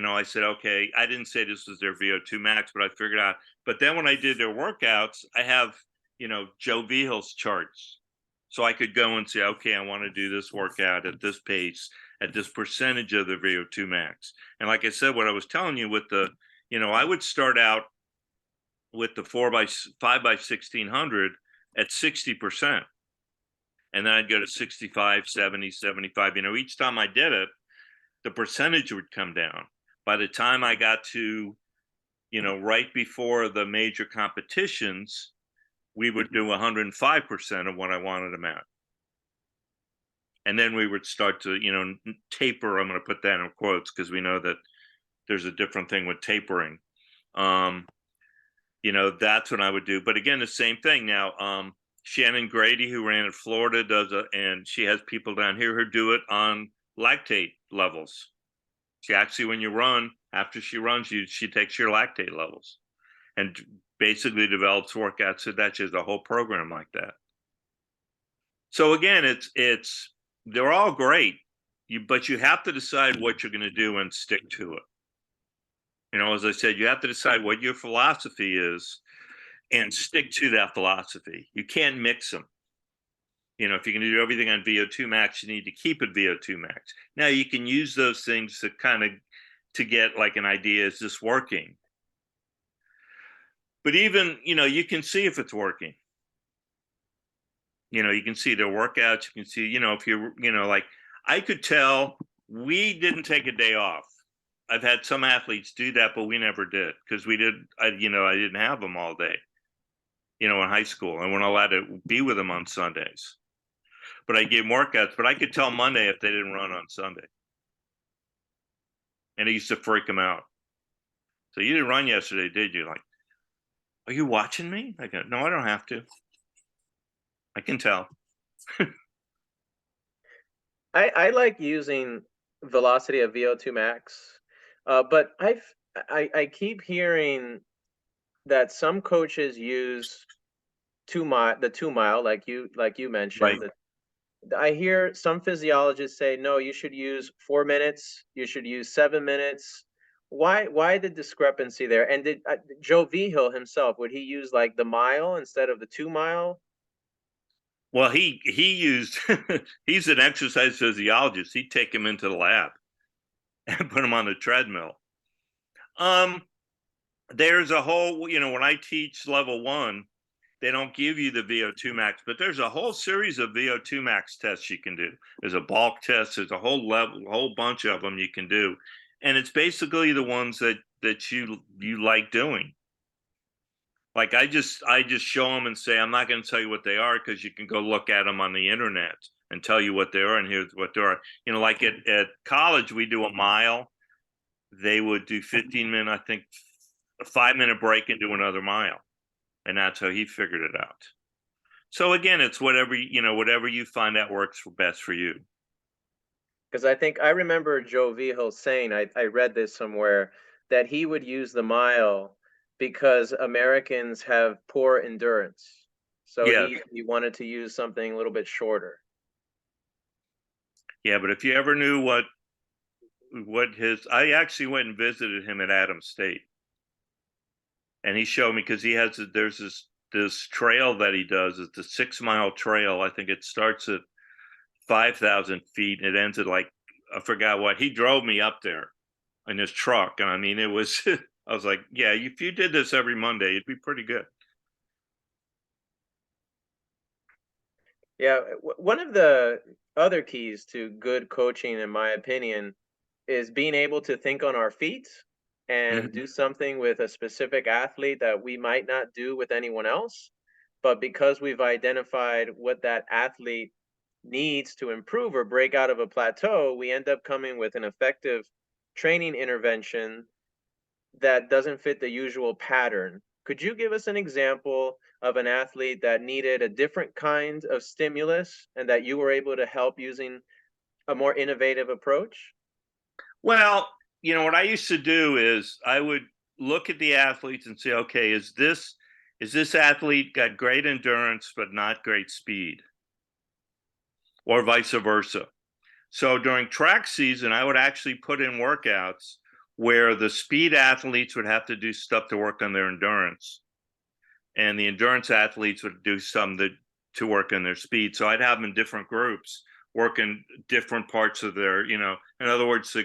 I said, okay, I didn't say this was their VO2 max, but I figured out. But then when I did their workouts, I have, Joe Vihil's charts. So I could go and say, okay, I want to do this workout at this pace, at this percentage of the VO2 max. And like I said, what I was telling you with I would start out with the 5 by 1600 at 60%. And then I'd go to 65, 70, 75. Each time I did it, the percentage would come down. By the time I got to, right before the major competitions, we would do 105% of what I wanted them at. And then we would start to, taper. I'm going to put that in quotes because we know that there's a different thing with tapering. That's what I would do. But again, the same thing. Now, Shannon Grady, who ran at Florida, and she has people down here who do it on lactate levels. She actually, when you run, after she runs, she takes your lactate levels and basically develops workouts. So that's just a whole program like that. So again, they're all great, but you have to decide what you're going to do and stick to it. As I said, you have to decide what your philosophy is and stick to that philosophy. You can't mix them. If you're going to do everything on VO2 max, you need to keep it VO2 max. Now you can use those things to get like an idea, is this working? But even, you can see if it's working. You can see their workouts. You can see, if you're, like I could tell we didn't take a day off. I've had some athletes do that, but we never did because I didn't have them all day, in high school. I wasn't allowed to be with them on Sundays. But I gave workouts, but I could tell Monday if they didn't run on Sunday. And it used to freak them out. So you didn't run yesterday, did you? Like, are you watching me? I go, no, I don't have to. I can tell. I like using velocity of VO2 max, but I keep hearing that some coaches use the 2 mile, like you mentioned. Right. I hear some physiologists say, no, you should use 4 minutes, you should use 7 minutes. Why the discrepancy there? And did Joe Vigil himself, would he use like the mile instead of the 2 mile? Well, he used he's an exercise physiologist. He'd take him into the lab and put him on the treadmill. There's a whole, when I teach level 1, they don't give you the VO2 max, but there's a whole series of VO2 max tests you can do. There's a bulk test, there's a whole bunch of them you can do. And it's basically the ones that you like doing. Like I just show them and say, I'm not going to tell you what they are because you can go look at them on the internet and tell you what they are, and here's what they are. Like at college, we do a mile. They would do 15 minutes, I think, a 5-minute break and do another mile. And that's how he figured it out. So again, it's whatever you find that works best for you. Because I remember Joe Vigil saying, I read this somewhere, that he would use the mile because Americans have poor endurance. So Yeah. he wanted to use something a little bit shorter. Yeah, but if you ever knew what I actually went and visited him at Adams State. And he showed me, because there's this trail that he does. It's a 6-mile trail. I think it starts at 5,000 feet. And it ends at like, I forgot what. He drove me up there in his truck. And I mean, it was, I was like, yeah, if you did this every Monday, it'd be pretty good. Yeah, one of the other keys to good coaching, in my opinion, is being able to think on our feet and Mm-hmm. do something with a specific athlete that we might not do with anyone else. But because we've identified what that athlete needs to improve or break out of a plateau, we end up coming with an effective training intervention that doesn't fit the usual pattern. Could you give us an example of an athlete that needed a different kind of stimulus and that you were able to help using a more innovative approach? Well, what I used to do is I would look at the athletes and say, okay, is this athlete got great endurance but not great speed, or vice versa? So during track season, I would actually put in workouts where the speed athletes would have to do stuff to work on their endurance, and the endurance athletes would do some to work on their speed. So I'd have them in different groups working different parts of their, in other words,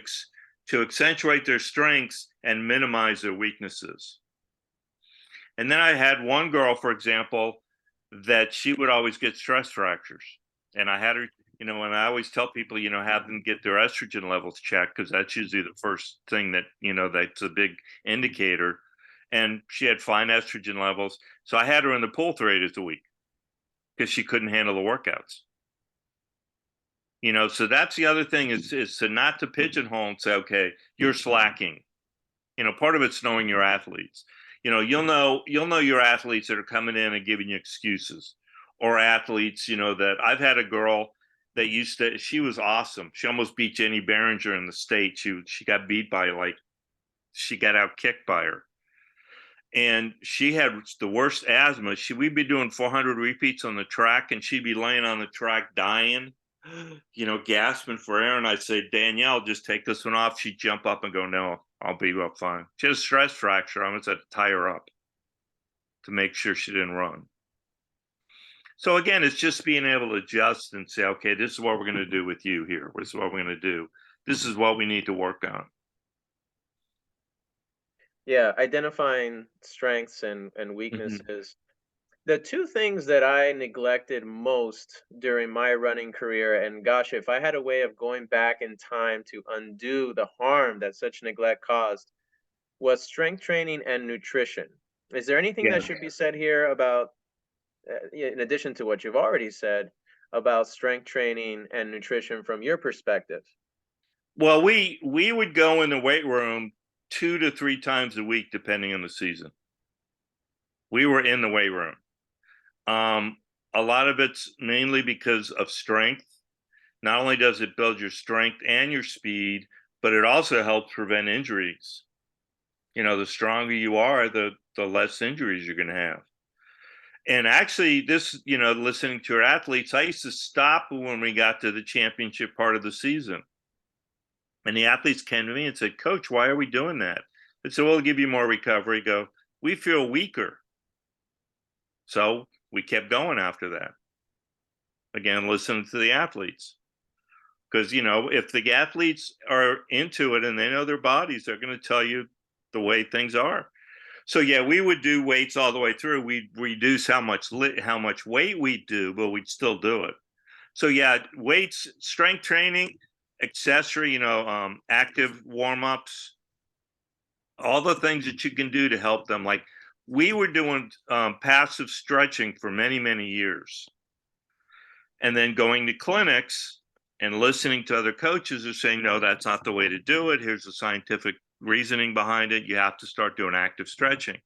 to accentuate their strengths and minimize their weaknesses. And then I had one girl, for example, that she would always get stress fractures. And I had her, and I always tell people, have them get their estrogen levels checked, because that's usually the first thing that, that's a big indicator. And she had fine estrogen levels. So I had her in the pool 3 days a week because she couldn't handle the workouts. So that's the other thing is to not to pigeonhole and say, okay, you're slacking. Part of it's knowing your athletes. You'll know your athletes that are coming in and giving you excuses, or athletes, that I've had a girl that she was awesome. She almost beat Jenny Behringer in the state. She got beat by she got out kicked by her. And she had the worst asthma. We'd be doing 400 repeats on the track, and she'd be laying on the track dying, gasping for air. And I'd say, Danielle, just take this one off. She'd jump up and go, no, I'll be up fine. She had a stress fracture. I almost had to tie her up to make sure she didn't run. So again, it's just being able to adjust and say, okay, this is what we're going to do with you here. This is what we're going to do. This is what we need to work on. Yeah, identifying strengths and weaknesses. Mm-hmm. The two things that I neglected most during my running career, and gosh, if I had a way of going back in time to undo the harm that such neglect caused, was strength training and nutrition. Is there anything Yeah. that should be said here about, in addition to what you've already said, about strength training and nutrition from your perspective? Well, we would go in the weight room 2 to 3 times a week, depending on the season. We were in the weight room. A lot of it's mainly because of strength. Not only does it build your strength and your speed, but it also helps prevent injuries. The stronger you are, the less injuries you're going to have. And actually, listening to your athletes, I used to stop when we got to the championship part of the season. And the athletes came to me and said, Coach, why are we doing that? I said, well, it'll give you more recovery. Go, we feel weaker. So we kept going after that. Again, listening to the athletes. Because, if the athletes are into it and they know their bodies, they're going to tell you the way things are. So yeah, we would do weights all the way through. We'd reduce how much weight we do, but we'd still do it. So yeah, weights, strength training, accessory, active warm-ups, all the things that you can do to help them. Like we were doing passive stretching for many, many years. And then going to clinics and listening to other coaches who are saying, no, that's not the way to do it. Here's the scientific reasoning behind it. You have to start doing active stretching.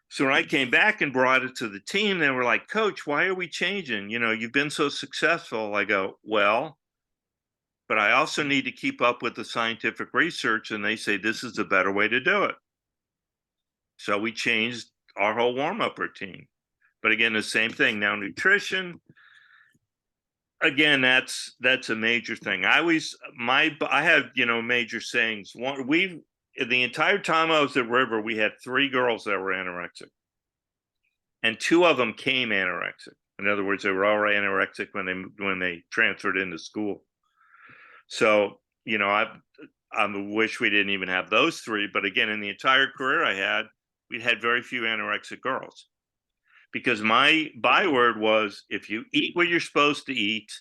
So when I came back and brought it to the team, they were like, Coach, why are we changing? You've been so successful. I go, well, but I also need to keep up with the scientific research. And they say, this is a better way to do it. So we changed our whole warm-up routine. But again, the same thing. Now, nutrition, again, that's a major thing. I have, major sayings. The entire time I was at River, we had 3 girls that were anorexic. And 2 of them came anorexic. In other words, they were already anorexic when they transferred into school. So, I wish we didn't even have those 3. But again, in the entire career we had very few anorexic girls. Because my byword was, if you eat what you're supposed to eat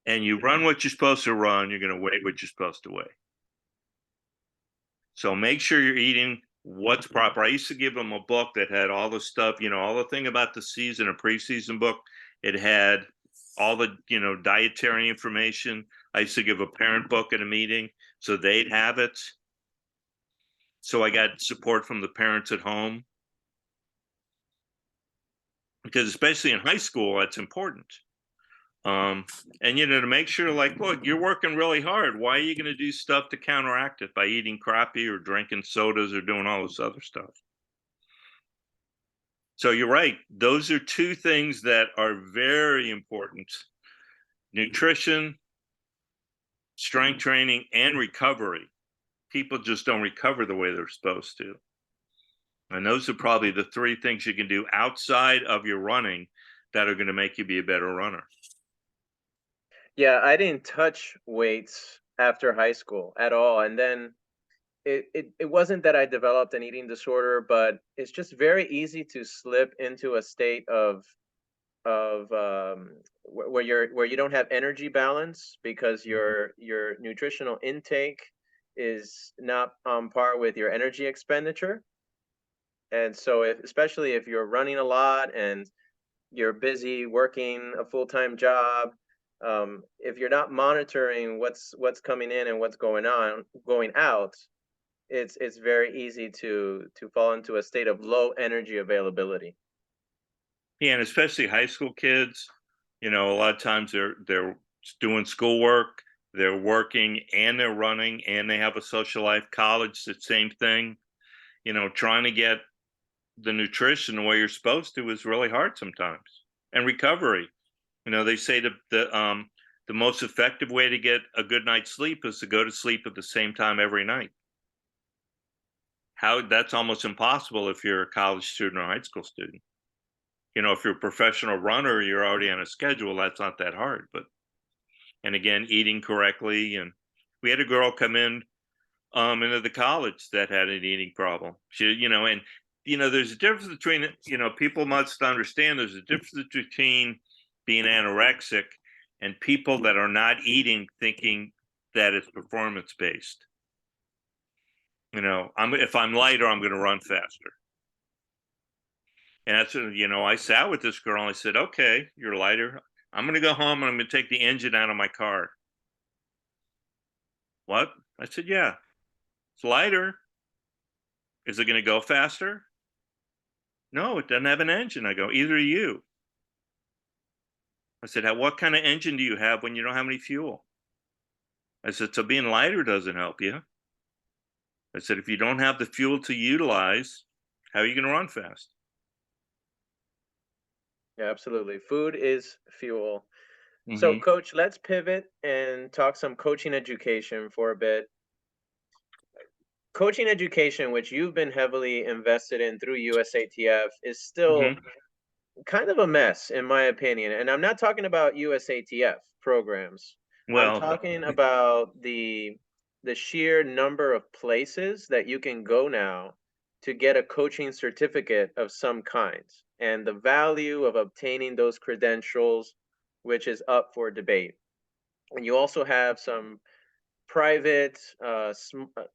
and you run what you're supposed to run, you're going to weigh what you're supposed to weigh. So make sure you're eating what's proper. I used to give them a book that had all the stuff, all the thing about the season, a preseason book. It had all the, dietary information. I used to give a parent book at a meeting so they'd have it. So I got support from the parents at home. Because especially in high school, that's important. And to make sure, like, look, you're working really hard. Why are you going to do stuff to counteract it by eating crappy or drinking sodas or doing all this other stuff? So you're right. Those are 2 things that are very important: nutrition, strength training, and recovery. People just don't recover the way they're supposed to. And those are probably the 3 things you can do outside of your running that are going to make you be a better runner. Yeah, I didn't touch weights after high school at all. And then it wasn't that I developed an eating disorder, but it's just very easy to slip into a state of where you don't have energy balance because your nutritional intake is not on par with your energy expenditure. And so especially if you're running a lot and you're busy working a full-time job, If you're not monitoring what's coming in and what's going out, it's very easy to fall into a state of low energy availability. Yeah, and especially high school kids, a lot of times they're doing schoolwork, they're working and they're running and they have a social life. College, the same thing. Trying to get the nutrition the way you're supposed to is really hard sometimes. And recovery. They say the most effective way to get a good night's sleep is to go to sleep at the same time every night. How That's almost impossible if you're a college student or a high school student. If you're a professional runner, you're already on a schedule. That's not that hard. But and again, eating correctly. And we had a girl come in into the college that had an eating problem. There's a difference between people must understand there's a difference between being anorexic and people that are not eating thinking that it's performance based. If I'm lighter, I'm going to run faster. And that's I sat with this girl and I said, okay, you're lighter. I'm going to go home and I'm going to take the engine out of my car. What? I said, yeah, it's lighter. Is it going to go faster? No, it doesn't have an engine. I go, either you. I said, what kind of engine do you have when you don't have any fuel? I said, so being lighter doesn't help you. I said, if you don't have the fuel to utilize, how are you going to run fast? Yeah, absolutely. Food is fuel. So, Mm-hmm. Coach, let's pivot and talk some coaching education for a bit. Coaching education, which you've been heavily invested in through USATF, is still Mm-hmm. kind of a mess, in my opinion. And I'm not talking about USATF programs. I'm Well, talking about the sheer number of places that you can go now to get a coaching certificate of some kind, and the value of obtaining those credentials, which is up for debate. And you also have some private,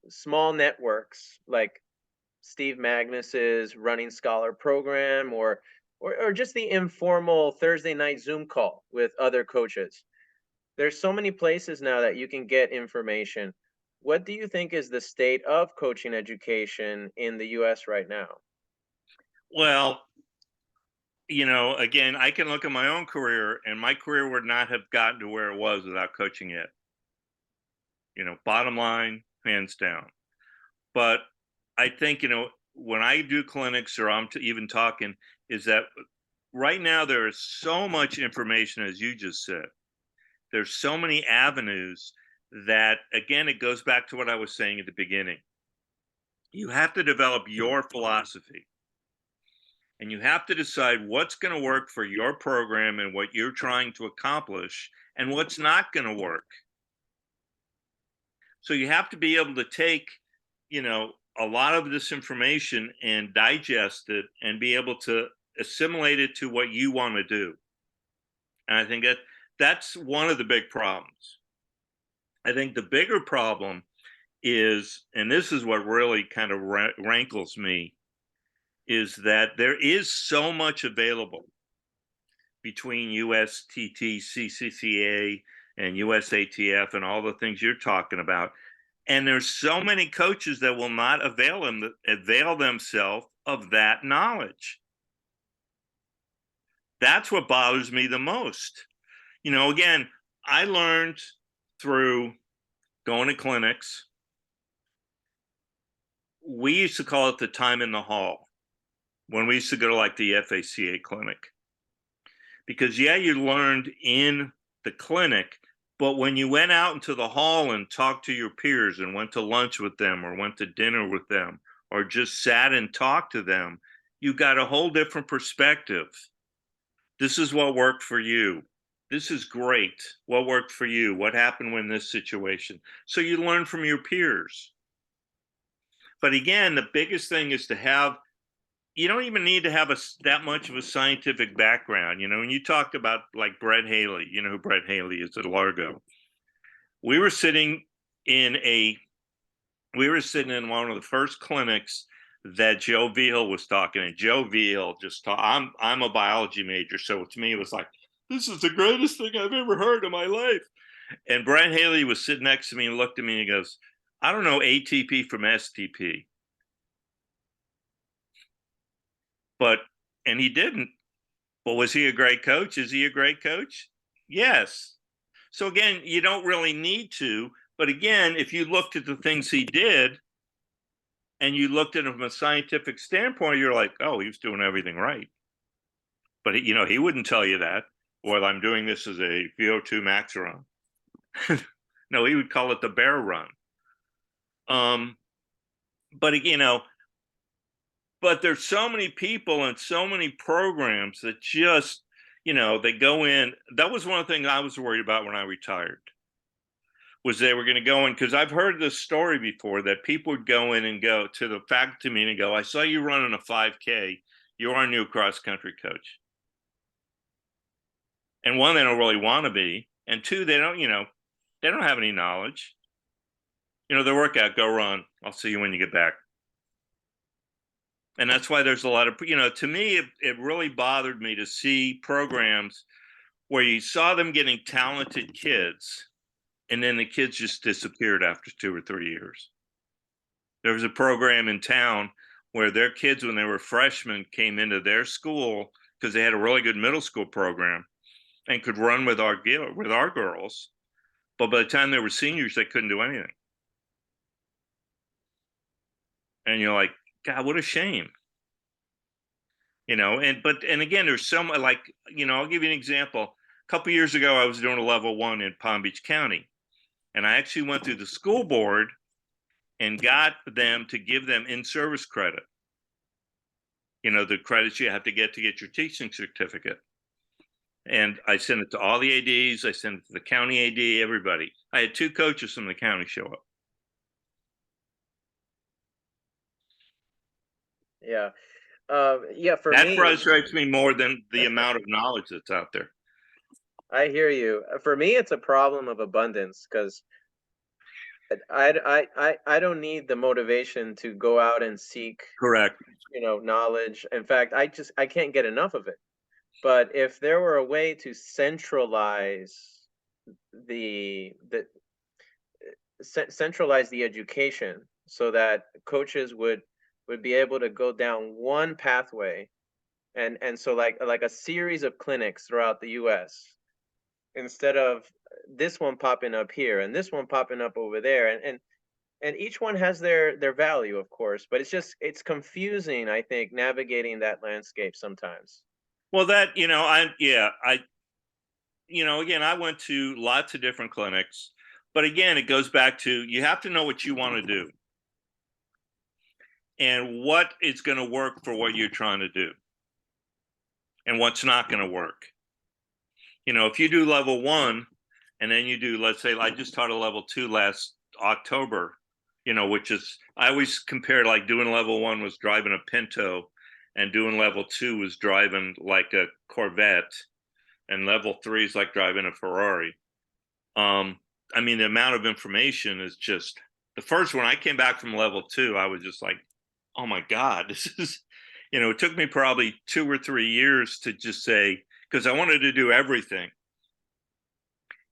small networks like Steve Magnus's Running Scholar program, or just the informal Thursday night Zoom call with other coaches. There's so many places now that you can get information. What do you think is the state of coaching education in the US right now? well, again, I can look at my own career, and my career would not have gotten to where it was without coaching it. Bottom line, hands down. But I think, when I do clinics or I'm even talking, is that right now there is so much information, as you just said. There's so many avenues that, again, it goes back to what I was saying at the beginning. You have to develop your philosophy and you have to decide what's going to work for your program and what you're trying to accomplish and what's not going to work. So you have to be able to take, a lot of this information and digest it and be able to assimilate it to what you want to do. And I think that's one of the big problems. I think the bigger problem is, and this is what really kind of rankles me, is that there is so much available between USTT, CCCA, and USATF, and all the things you're talking about. And there's so many coaches that will not avail themselves of that knowledge. That's what bothers me the most. Again, I learned through going to clinics. We used to call it the time in the hall when we used to go to like the FACA clinic. Because, yeah, you learned in the clinic, but when you went out into the hall and talked to your peers and went to lunch with them or went to dinner with them or just sat and talked to them, you got a whole different perspective. This is what worked for you. This is great. What worked for you? What happened when this situation? So you learn from your peers. But again, the biggest thing is to have, you don't even need to have that much of a scientific background. When you talked about like Brett Haley, you know who Brett Haley is at Largo. We were sitting in one of the first clinics that Joe Veal was talking, and Joe Veal I'm a biology major, so to me it was like, This is the greatest thing I've ever heard in my life. And Brian Haley was sitting next to me and looked at me and he goes, I don't know ATP from STP. But, and he didn't. Well, was he a great coach? Is he a great coach? Yes. So again, you don't really need to. But again, if you looked at the things he did and you looked at it from a scientific standpoint, you're like, oh, he was doing everything right. But he wouldn't tell you that. Well, I'm doing this as a VO2 max run. No, he would call it the bear run. But but there's so many people and so many programs that just, they go in. That was one of the things I was worried about when I retired, was they were going to go in, because I've heard this story before that people would go in and go to the faculty meeting and go, I saw you running a 5K. You're our new cross country coach. And one, they don't really want to be. And two, they don't have any knowledge. The workout, go run. I'll see you when you get back. And that's why there's a lot of, to me, it really bothered me to see programs where you saw them getting talented kids and then the kids just disappeared after 2 or 3 years. There was a program in town where their kids, when they were freshmen, came into their school because they had a really good middle school program and could run with our girls. But by the time they were seniors, they couldn't do anything. And you're like, God, what a shame. And again, there's some, like, I'll give you an example. A couple years ago, I was doing a level 1 in Palm Beach County. And I actually went through the school board and got them to give them in-service credit. The credits you have to get your teaching certificate. And I sent it to all the ADs. I sent it to the county AD, everybody. I had 2 coaches from the county show up. Yeah. Yeah, for that me, frustrates me more than the amount of knowledge that's out there. I hear you. For me, it's a problem of abundance, because I don't need the motivation to go out and seek, Correct. knowledge. In fact, I can't get enough of it. But if there were a way to centralize centralize the education so that coaches would be able to go down one pathway, and so like a series of clinics throughout the US, instead of this one popping up here and this one popping up over there, and each one has their value, of course, but it's confusing, I think, navigating that landscape sometimes. Well, again, I went to lots of different clinics, but again, it goes back to, you have to know what you want to do and what is going to work for what you're trying to do and what's not going to work. If you do level 1 and then you do, let's say, I just taught a level 2 last October, which is, I always compare, like, doing level 1 was driving a Pinto and doing level 2 was driving like a Corvette, and level 3 is like driving a Ferrari. The amount of information is just, the first one I came back from level 2, I was just like, oh my God, this is, it took me probably 2 or 3 years to just say, because I wanted to do everything.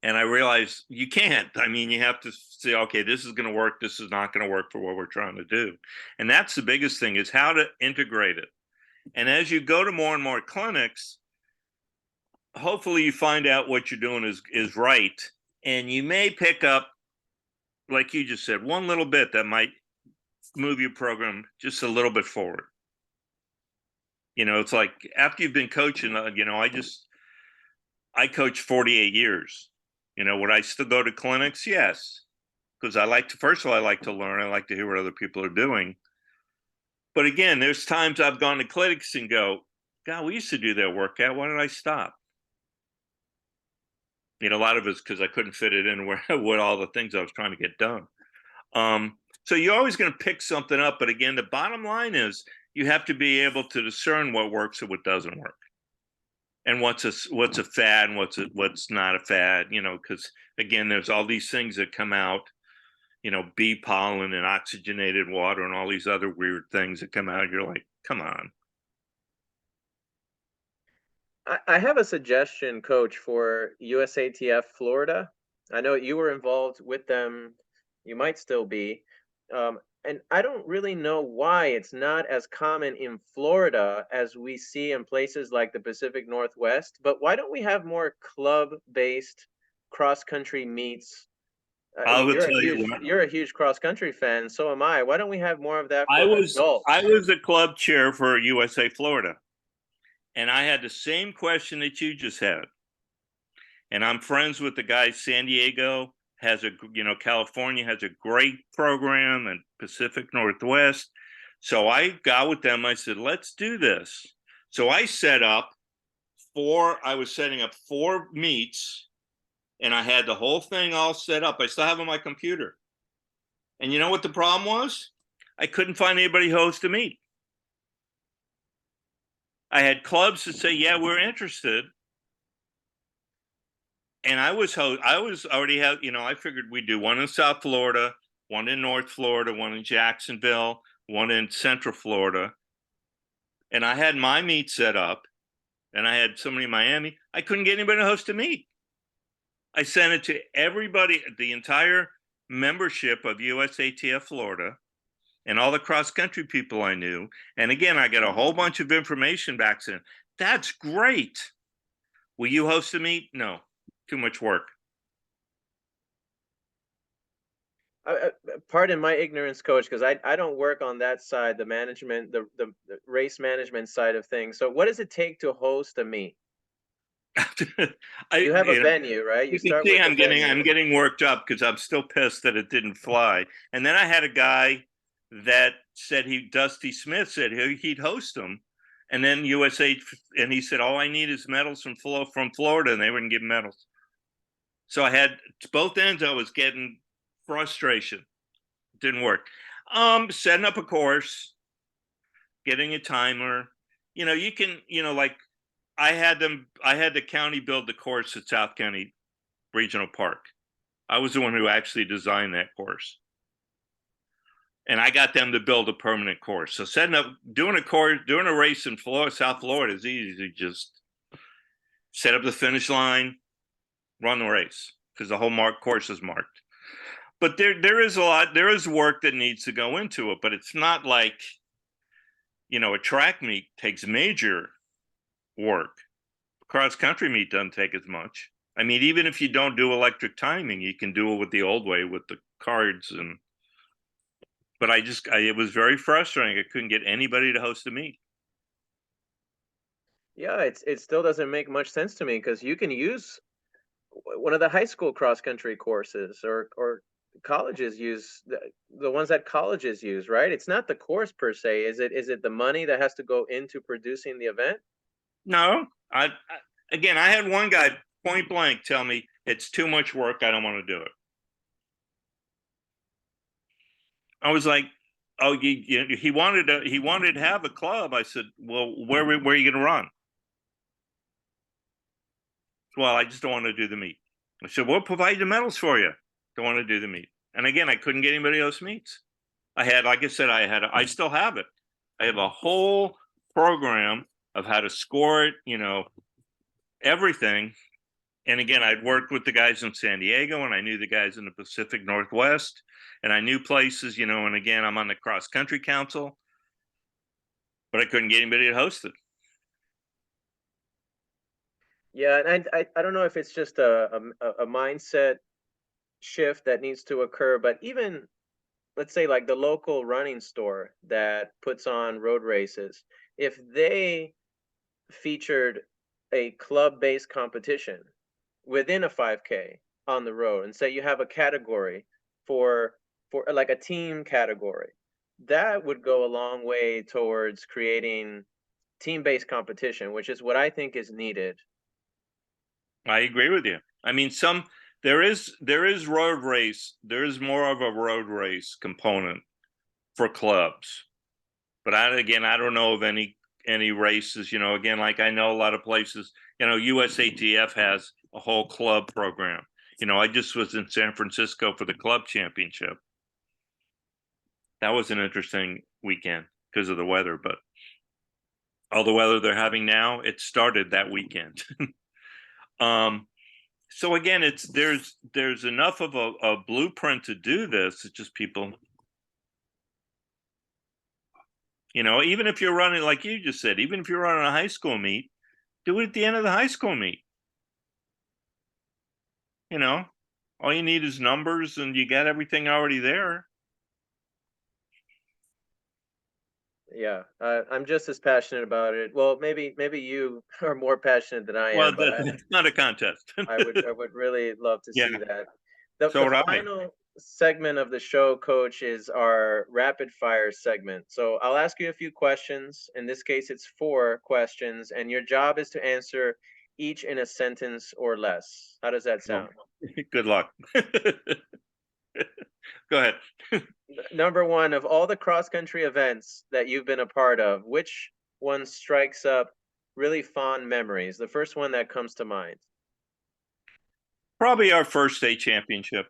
And I realized you can't. You have to say, okay, this is going to work. This is not going to work for what we're trying to do. And that's the biggest thing, is how to integrate it. And as you go to more and more clinics, hopefully you find out what you're doing is right. And you may pick up, like you just said, one little bit that might move your program just a little bit forward. It's like, after you've been coaching, I coached 48 years. Would I still go to clinics? Yes. Because first of all, I like to learn. I like to hear what other people are doing. But again, there's times I've gone to clinics and go, God, we used to do that workout. Why did I stop? A lot of it's because I couldn't fit it in with all the things I was trying to get done. So you're always going to pick something up. But again, the bottom line is you have to be able to discern what works and what doesn't work. And what's a fad and what's not a fad, because again, there's all these things that come out, bee pollen and oxygenated water and all these other weird things that come out. You're like, come on. I have a suggestion, Coach, for USATF Florida. I know you were involved with them. You might still be. And I don't really know why it's not as common in Florida as we see in places like the Pacific Northwest. But why don't we have more club-based cross-country meets? I I mean, will tell you what. you're a huge cross-country fan, so am I. Why don't we have more of that I for was I adults? was the club chair for USA Florida, and I had the same question that you just had. And I'm friends with the guy. San Diego has California has a great program, and Pacific Northwest. So I got with them. I said, let's do this. So I was setting up 4 meets, and I had the whole thing all set up. I still have it on my computer. And you know what the problem was? I couldn't find anybody to host a meet. I had clubs that say, yeah, we're interested. And I was already I figured we'd do one in South Florida, one in North Florida, one in Jacksonville, one in Central Florida. And I had my meet set up, and I had somebody in Miami. I couldn't get anybody to host a meet. I sent it to everybody, the entire membership of USATF Florida, and all the cross country people I knew. And again, I got a whole bunch of information back saying, that's great. Will you host a meet? No, too much work. Pardon my ignorance, Coach, because I don't work on that side, the management, the race management side of things. So what does it take to host a meet? I, You have a you know, venue, right? You you can start see with the I'm venue. getting worked up because I'm still pissed that it didn't fly. And then I had a guy that said Dusty Smith said he'd host them, and then USA, and he said all I need is medals from Florida, and they wouldn't give medals. So I had both ends. I was getting frustration. It didn't work. Setting up a course, getting a timer. You can, like I had the county build the course at South County Regional Park. I was the one who actually designed that course. And I got them to build a permanent course. So doing a race in South Florida is easy. Just set up the finish line, run the race, because the whole course is marked. But there is work that needs to go into it, but it's not like, a track meet takes major work. Cross country meet doesn't take as much. I mean, even if you don't do electric timing, you can do it with the old way with the cards. But it was very frustrating. I couldn't get anybody to host a meet. Yeah, it still doesn't make much sense to me because you can use one of the high school cross country courses or colleges use the ones that colleges use, right? It's not the course per se. Is it the money that has to go into producing the event? No, again, I had one guy point blank tell me it's too much work. I don't want to do it. I was like, oh, he wanted to have a club. I said, well, where are you going to run? Well, I just don't want to do the meet. I said, we'll provide the medals for you. Don't want to do the meet. And again, I couldn't get anybody else meets. Like I said, I still have it. I have a whole program of how to score it, everything. And again, I'd worked with the guys in San Diego, and I knew the guys in the Pacific Northwest, and I knew places, and again, I'm on the cross country council, but I couldn't get anybody to host it. Yeah, and I don't know if it's just a mindset shift that needs to occur, but even let's say like the local running store that puts on road races, if they featured a club-based competition within a 5K on the road, and say you have a category for like a team category, that would go a long way towards creating team-based competition, which is what I think is needed. I agree with you. I mean, there is road race. There is more of a road race component for clubs, but I don't know of any races. Again, like I know a lot of places. USATF has a whole club program. I just was in San Francisco for the club championship. That was an interesting weekend because of the weather, but all the weather they're having now, it started that weekend. So again, there's enough of a blueprint to do this. It's just people, even if you're running, like you just said, even if you're running a high school meet, do it at the end of the high school meet. All you need is numbers and you got everything already there. Yeah, I'm just as passionate about it. Well, maybe you are more passionate than I Well, am, but it's not a contest. I would really love to Yeah, see that. The so the would I. final segment of the show, Coach, is our rapid fire segment. So I'll ask you a few questions. In this case, it's 4 questions, and your job is to answer each in a sentence or less. How does that Oh, sound? good luck. Go ahead. Number one, of all the cross country events that you've been a part of, which one strikes up really fond memories? The first one that comes to mind. Probably our first state championship.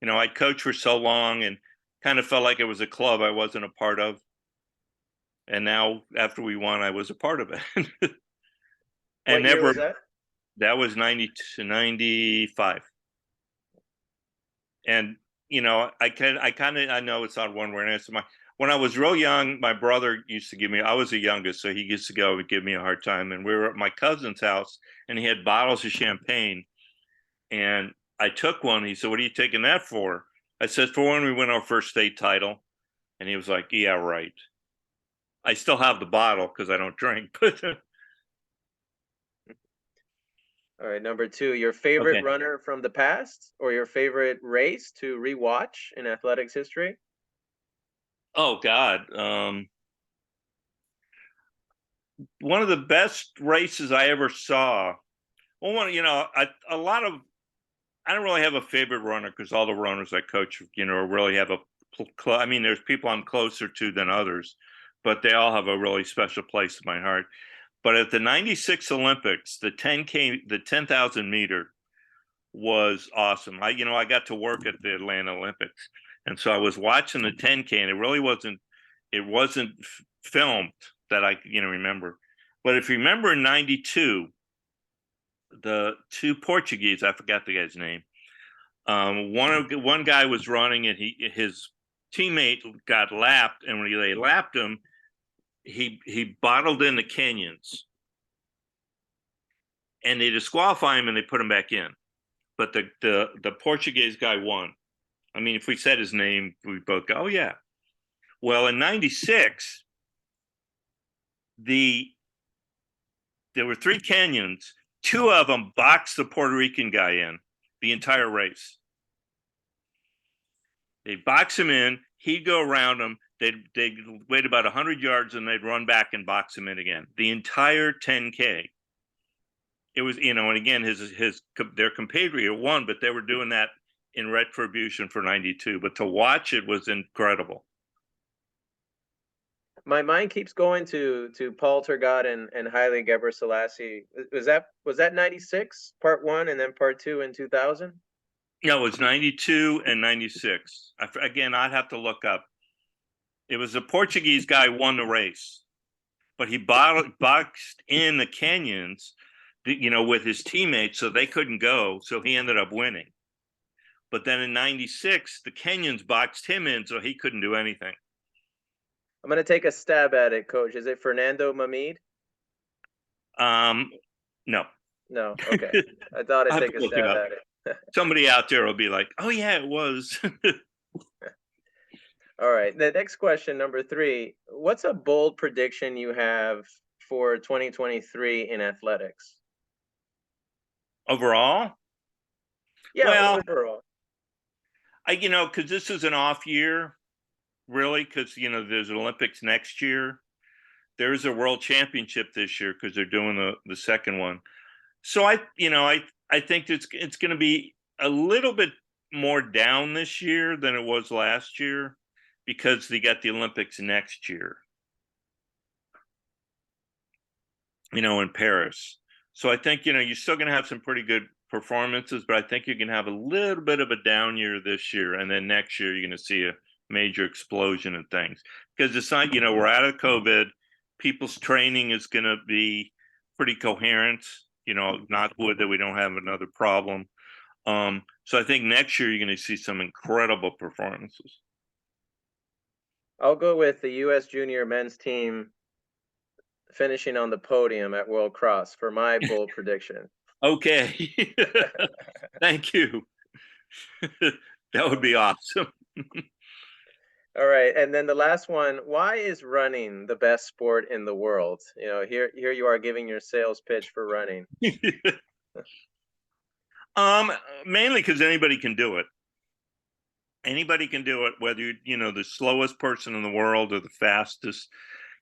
I coached for so long and kind of felt like it was a club I wasn't a part of. And now after we won, I was a part of it. And What year never, was that? that was 90 to 95. And, I know it's not one word answer. When I was real young, my brother used to I was the youngest, so he used to go and give me a hard time. And we were at my cousin's house and he had bottles of champagne. And I took one. He said, "What are you taking that for?" I said, "For when we win our first state title." And he was like, "Yeah, right." I still have the bottle because I don't drink. But All right, number two, your favorite okay. runner from the past or your favorite race to rewatch in athletics history? Oh God. One of the best races I ever saw. Well, a lot of I don't really have a favorite runner because all the runners I coach, really have I mean, there's people I'm closer to than others, but they all have a really special place in my heart. But at the 96 Olympics, the 10K, the 10,000 meter was awesome. I got to work at the Atlanta Olympics. And so I was watching the 10K and it wasn't filmed that I, remember. But if you remember in 92, the two Portuguese, I forgot the guy's name. One guy was running and his teammate got lapped, and when they lapped him, he bottled in the Kenyans, and they disqualify him and they put him back in. But the Portuguese guy won. I mean, if we said his name, we both go, "Oh yeah." Well, in '96, there were 3 Kenyans. 2 of them boxed the Puerto Rican guy in the entire race. They'd box him in. He'd go around them. They'd wait about 100 yards and they'd run back and box him in again. The entire 10K. It was, and again, their compatriot won, but they were doing that in retribution for 92. But to watch it was incredible. My mind keeps going to Paul Turgot and Haile Gebrselassie. Was that 96 part 1 and then part 2 in 2000? No, it was 92 and 96. Again, I'd have to look up. It was a Portuguese guy won the race, but he boxed in the Kenyans, with his teammates, so they couldn't go. So he ended up winning. But then in 96, the Kenyans boxed him in, so he couldn't do anything. I'm going to take a stab at it, Coach. Is it Fernando Mamede? No. No. Okay. I thought I'd I have take to a look it stab up. at it. Somebody out there will be like, "Oh yeah, it was." All right. The next question, number 3. What's a bold prediction you have for 2023 in athletics? Overall, Yeah, well, overall. because this is an off year, really, because there's Olympics next year. There's a World Championship this year because they're doing the second one. So I think it's going to be a little bit more down this year than it was last year because they got the Olympics next year, in Paris. So I think, you're still going to have some pretty good performances, but I think you can have a little bit of a down year this year. And then next year, you're going to see a major explosion in things because it's not, we're out of COVID. people's training is going to be pretty coherent. Not wood that we don't have another problem. So I think next year you're going to see some incredible performances. I'll go with the U.S. junior men's team finishing on the podium at World Cross for my bold prediction. Okay. Thank you. That would be awesome. All right, and then the last one, why is running the best sport in the world? Here you are giving your sales pitch for running. Mainly because anybody can do it. Anybody can do it, whether the slowest person in the world or the fastest.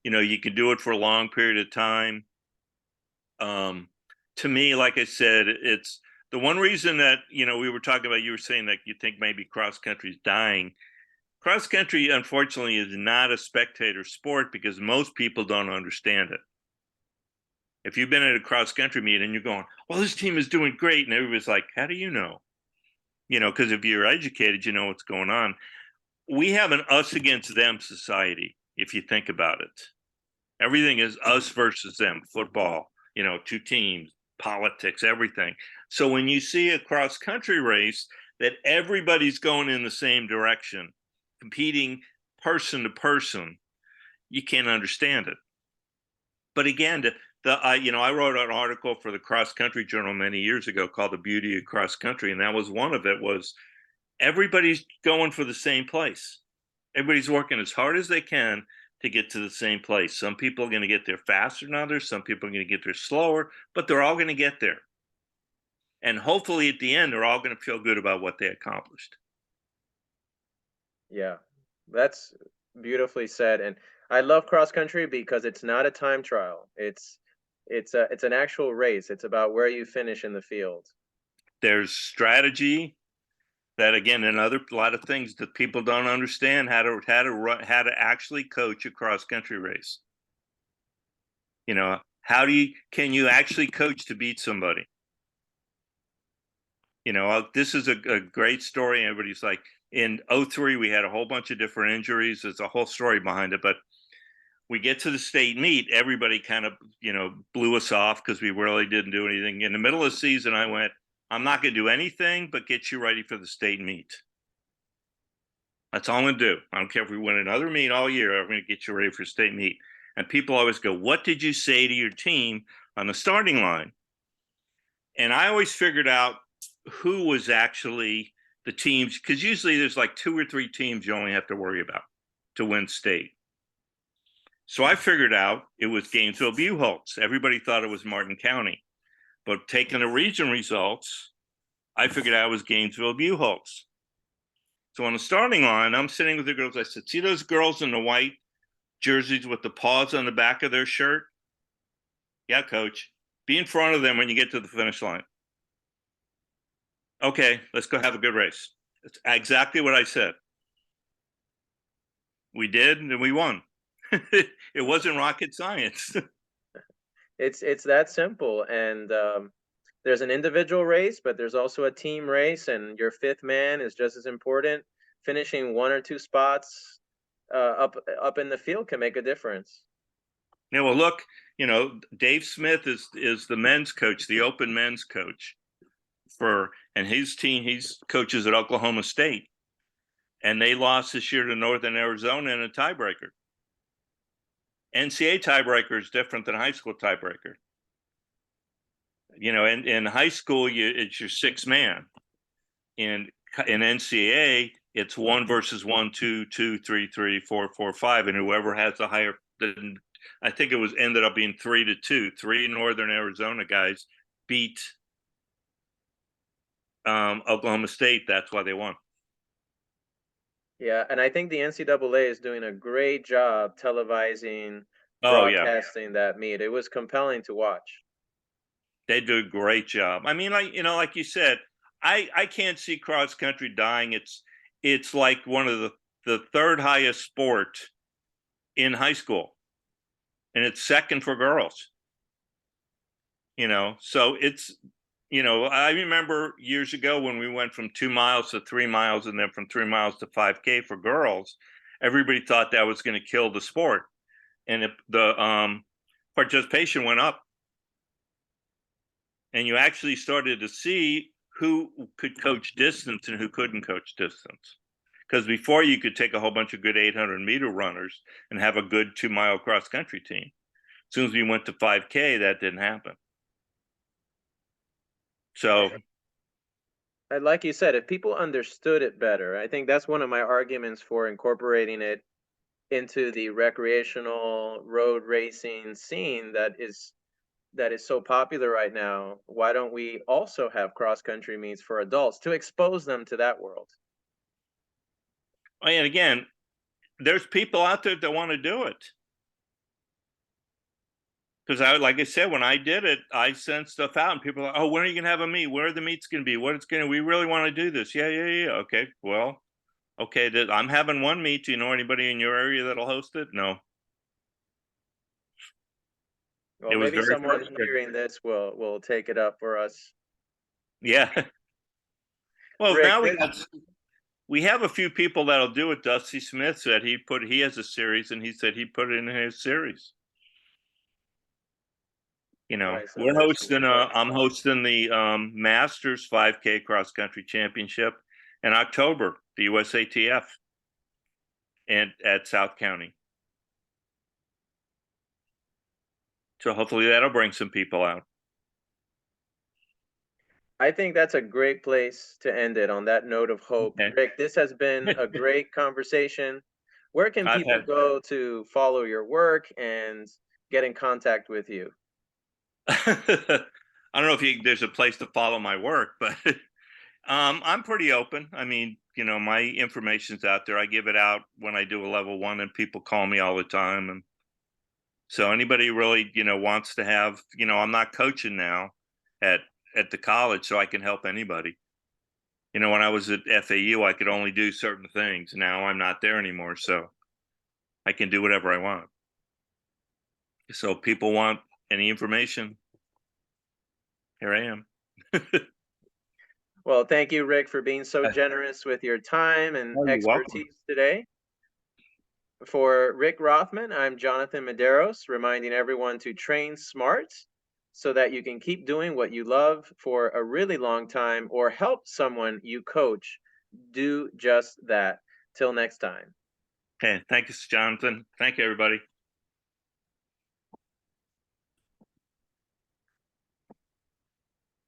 You can do it for a long period of time. To me, like I said, it's the one reason that we were talking about. You were saying that you think maybe cross country is dying. Cross country, unfortunately, is not a spectator sport because most people don't understand it. If you've been at a cross country meet and you're going, well, this team is doing great, and everybody's like, how do you know? Because if you're educated, you know what's going on. We have an us against them society, if you think about it. Everything is us versus them. Football, two teams, politics, everything. So when you see a cross country race that everybody's going in the same direction, competing person to person, you can't understand it. But again, I wrote an article for the Cross Country Journal many years ago called "The Beauty of Cross Country," and that was one of it. Was everybody's going for the same place? Everybody's working as hard as they can to get to the same place. Some people are going to get there faster than others. Some people are going to get there slower, but they're all going to get there. And hopefully, at the end, they're all going to feel good about what they accomplished. Yeah, that's beautifully said. And I love cross country because it's not a time trial. It's an actual race. It's about where you finish in the field. There's strategy that, again, and a lot of things that people don't understand how to actually coach a cross country race. Can you actually coach to beat somebody? This is a great story. Everybody's like, in 03, we had a whole bunch of different injuries. There's a whole story behind it, but we get to the state meet. Everybody kind of, blew us off because we really didn't do anything. In the middle of the season, I went, I'm not going to do anything but get you ready for the state meet. That's all I'm going to do. I don't care if we win another meet all year. I'm going to get you ready for state meet. And people always go, what did you say to your team on the starting line? And I always figured out who was actually the teams, because usually there's like 2 or 3 teams you only have to worry about to win state. So I figured out it was Gainesville-Buchholz. Everybody thought it was Martin County. But taking the region results, I figured out it was Gainesville-Buchholz. So on the starting line, I'm sitting with the girls. I said, see those girls in the white jerseys with the paws on the back of their shirt? Yeah, coach. Be in front of them when you get to the finish line. Okay, let's go have a good race. That's exactly what I said. We did, and we won. It wasn't rocket science. It's that simple. And there's an individual race, but there's also a team race, and your fifth man is just as important. Finishing 1 or 2 spots up in the field can make a difference. Yeah, well, look, Dave Smith is the men's coach, the open men's coach and his team. He's coaches at Oklahoma State, and they lost this year to Northern Arizona in a tiebreaker. NCAA tiebreaker is different than high school tiebreaker. In high school, it's your 6 man. In NCAA, it's 1 versus 1, 2, 2, 3, 3, 4, 4, 5, and whoever has the higher. I think it ended up being 3-2. 3 Northern Arizona guys beat Oklahoma State. That's why they won. Yeah, and I think the NCAA is doing a great job televising, broadcasting that meet. It was compelling to watch. They do a great job. I mean, like you said, I can't see cross country dying. It's like one of the 3rd highest sport in high school, and it's 2nd for girls. So it's, I remember years ago when we went from 2 miles to 3 miles, and then from 3 miles to 5K for girls. Everybody thought that was going to kill the sport. and the participation went up, and you actually started to see who could coach distance and who couldn't coach distance. Because before, you could take a whole bunch of good 800-meter runners and have a good 2-mile cross country team. As soon as we went to 5K, that didn't happen. So, like you said, if people understood it better, I think that's one of my arguments for incorporating it into the recreational road racing scene that is so popular right now. Why don't we also have cross country meets for adults to expose them to that world? and again, there's people out there that want to do it. Because like I said, when I did it, I sent stuff out, and people are like, "Oh, when are you gonna have a meet? Where are the meets gonna be? What it's gonna? We really want to do this." Yeah, yeah, yeah. Okay, well, okay. I'm having one meet. Do you know anybody in your area that'll host it? No. Well, It was maybe very someone frustrating. hearing this will take it up for us. Yeah. Well, Rick, now we have a few people that'll do it. Dusty Smith said he has a series, and he said he put it in his series. right, so We're there's hosting I'm hosting the Masters 5K cross country championship in October, the USATF, and at South County. So hopefully that'll bring some people out. I think that's a great place to end it, on that note of hope. Okay. Rick, this has been a great conversation. Where can I've people had go to follow your work and get in contact with you? I don't know if there's a place to follow my work, but I'm pretty open. I mean, my information's out there. I give it out when I do a level 1, and people call me all the time. And so anybody really, wants to have, I'm not coaching now at the college, so I can help anybody. When I was at FAU, I could only do certain things. Now I'm not there anymore, so I can do whatever I want. So people want any information, here I am. Well, thank you, Rick, for being so generous with your time and Oh, you're welcome. expertise today. For Rick Rothman, I'm Jonathan Mederos, reminding everyone to train smart so that you can keep doing what you love for a really long time, or help someone you coach do just that. Till next time. Okay, thank you, Jonathan. Thank you, everybody.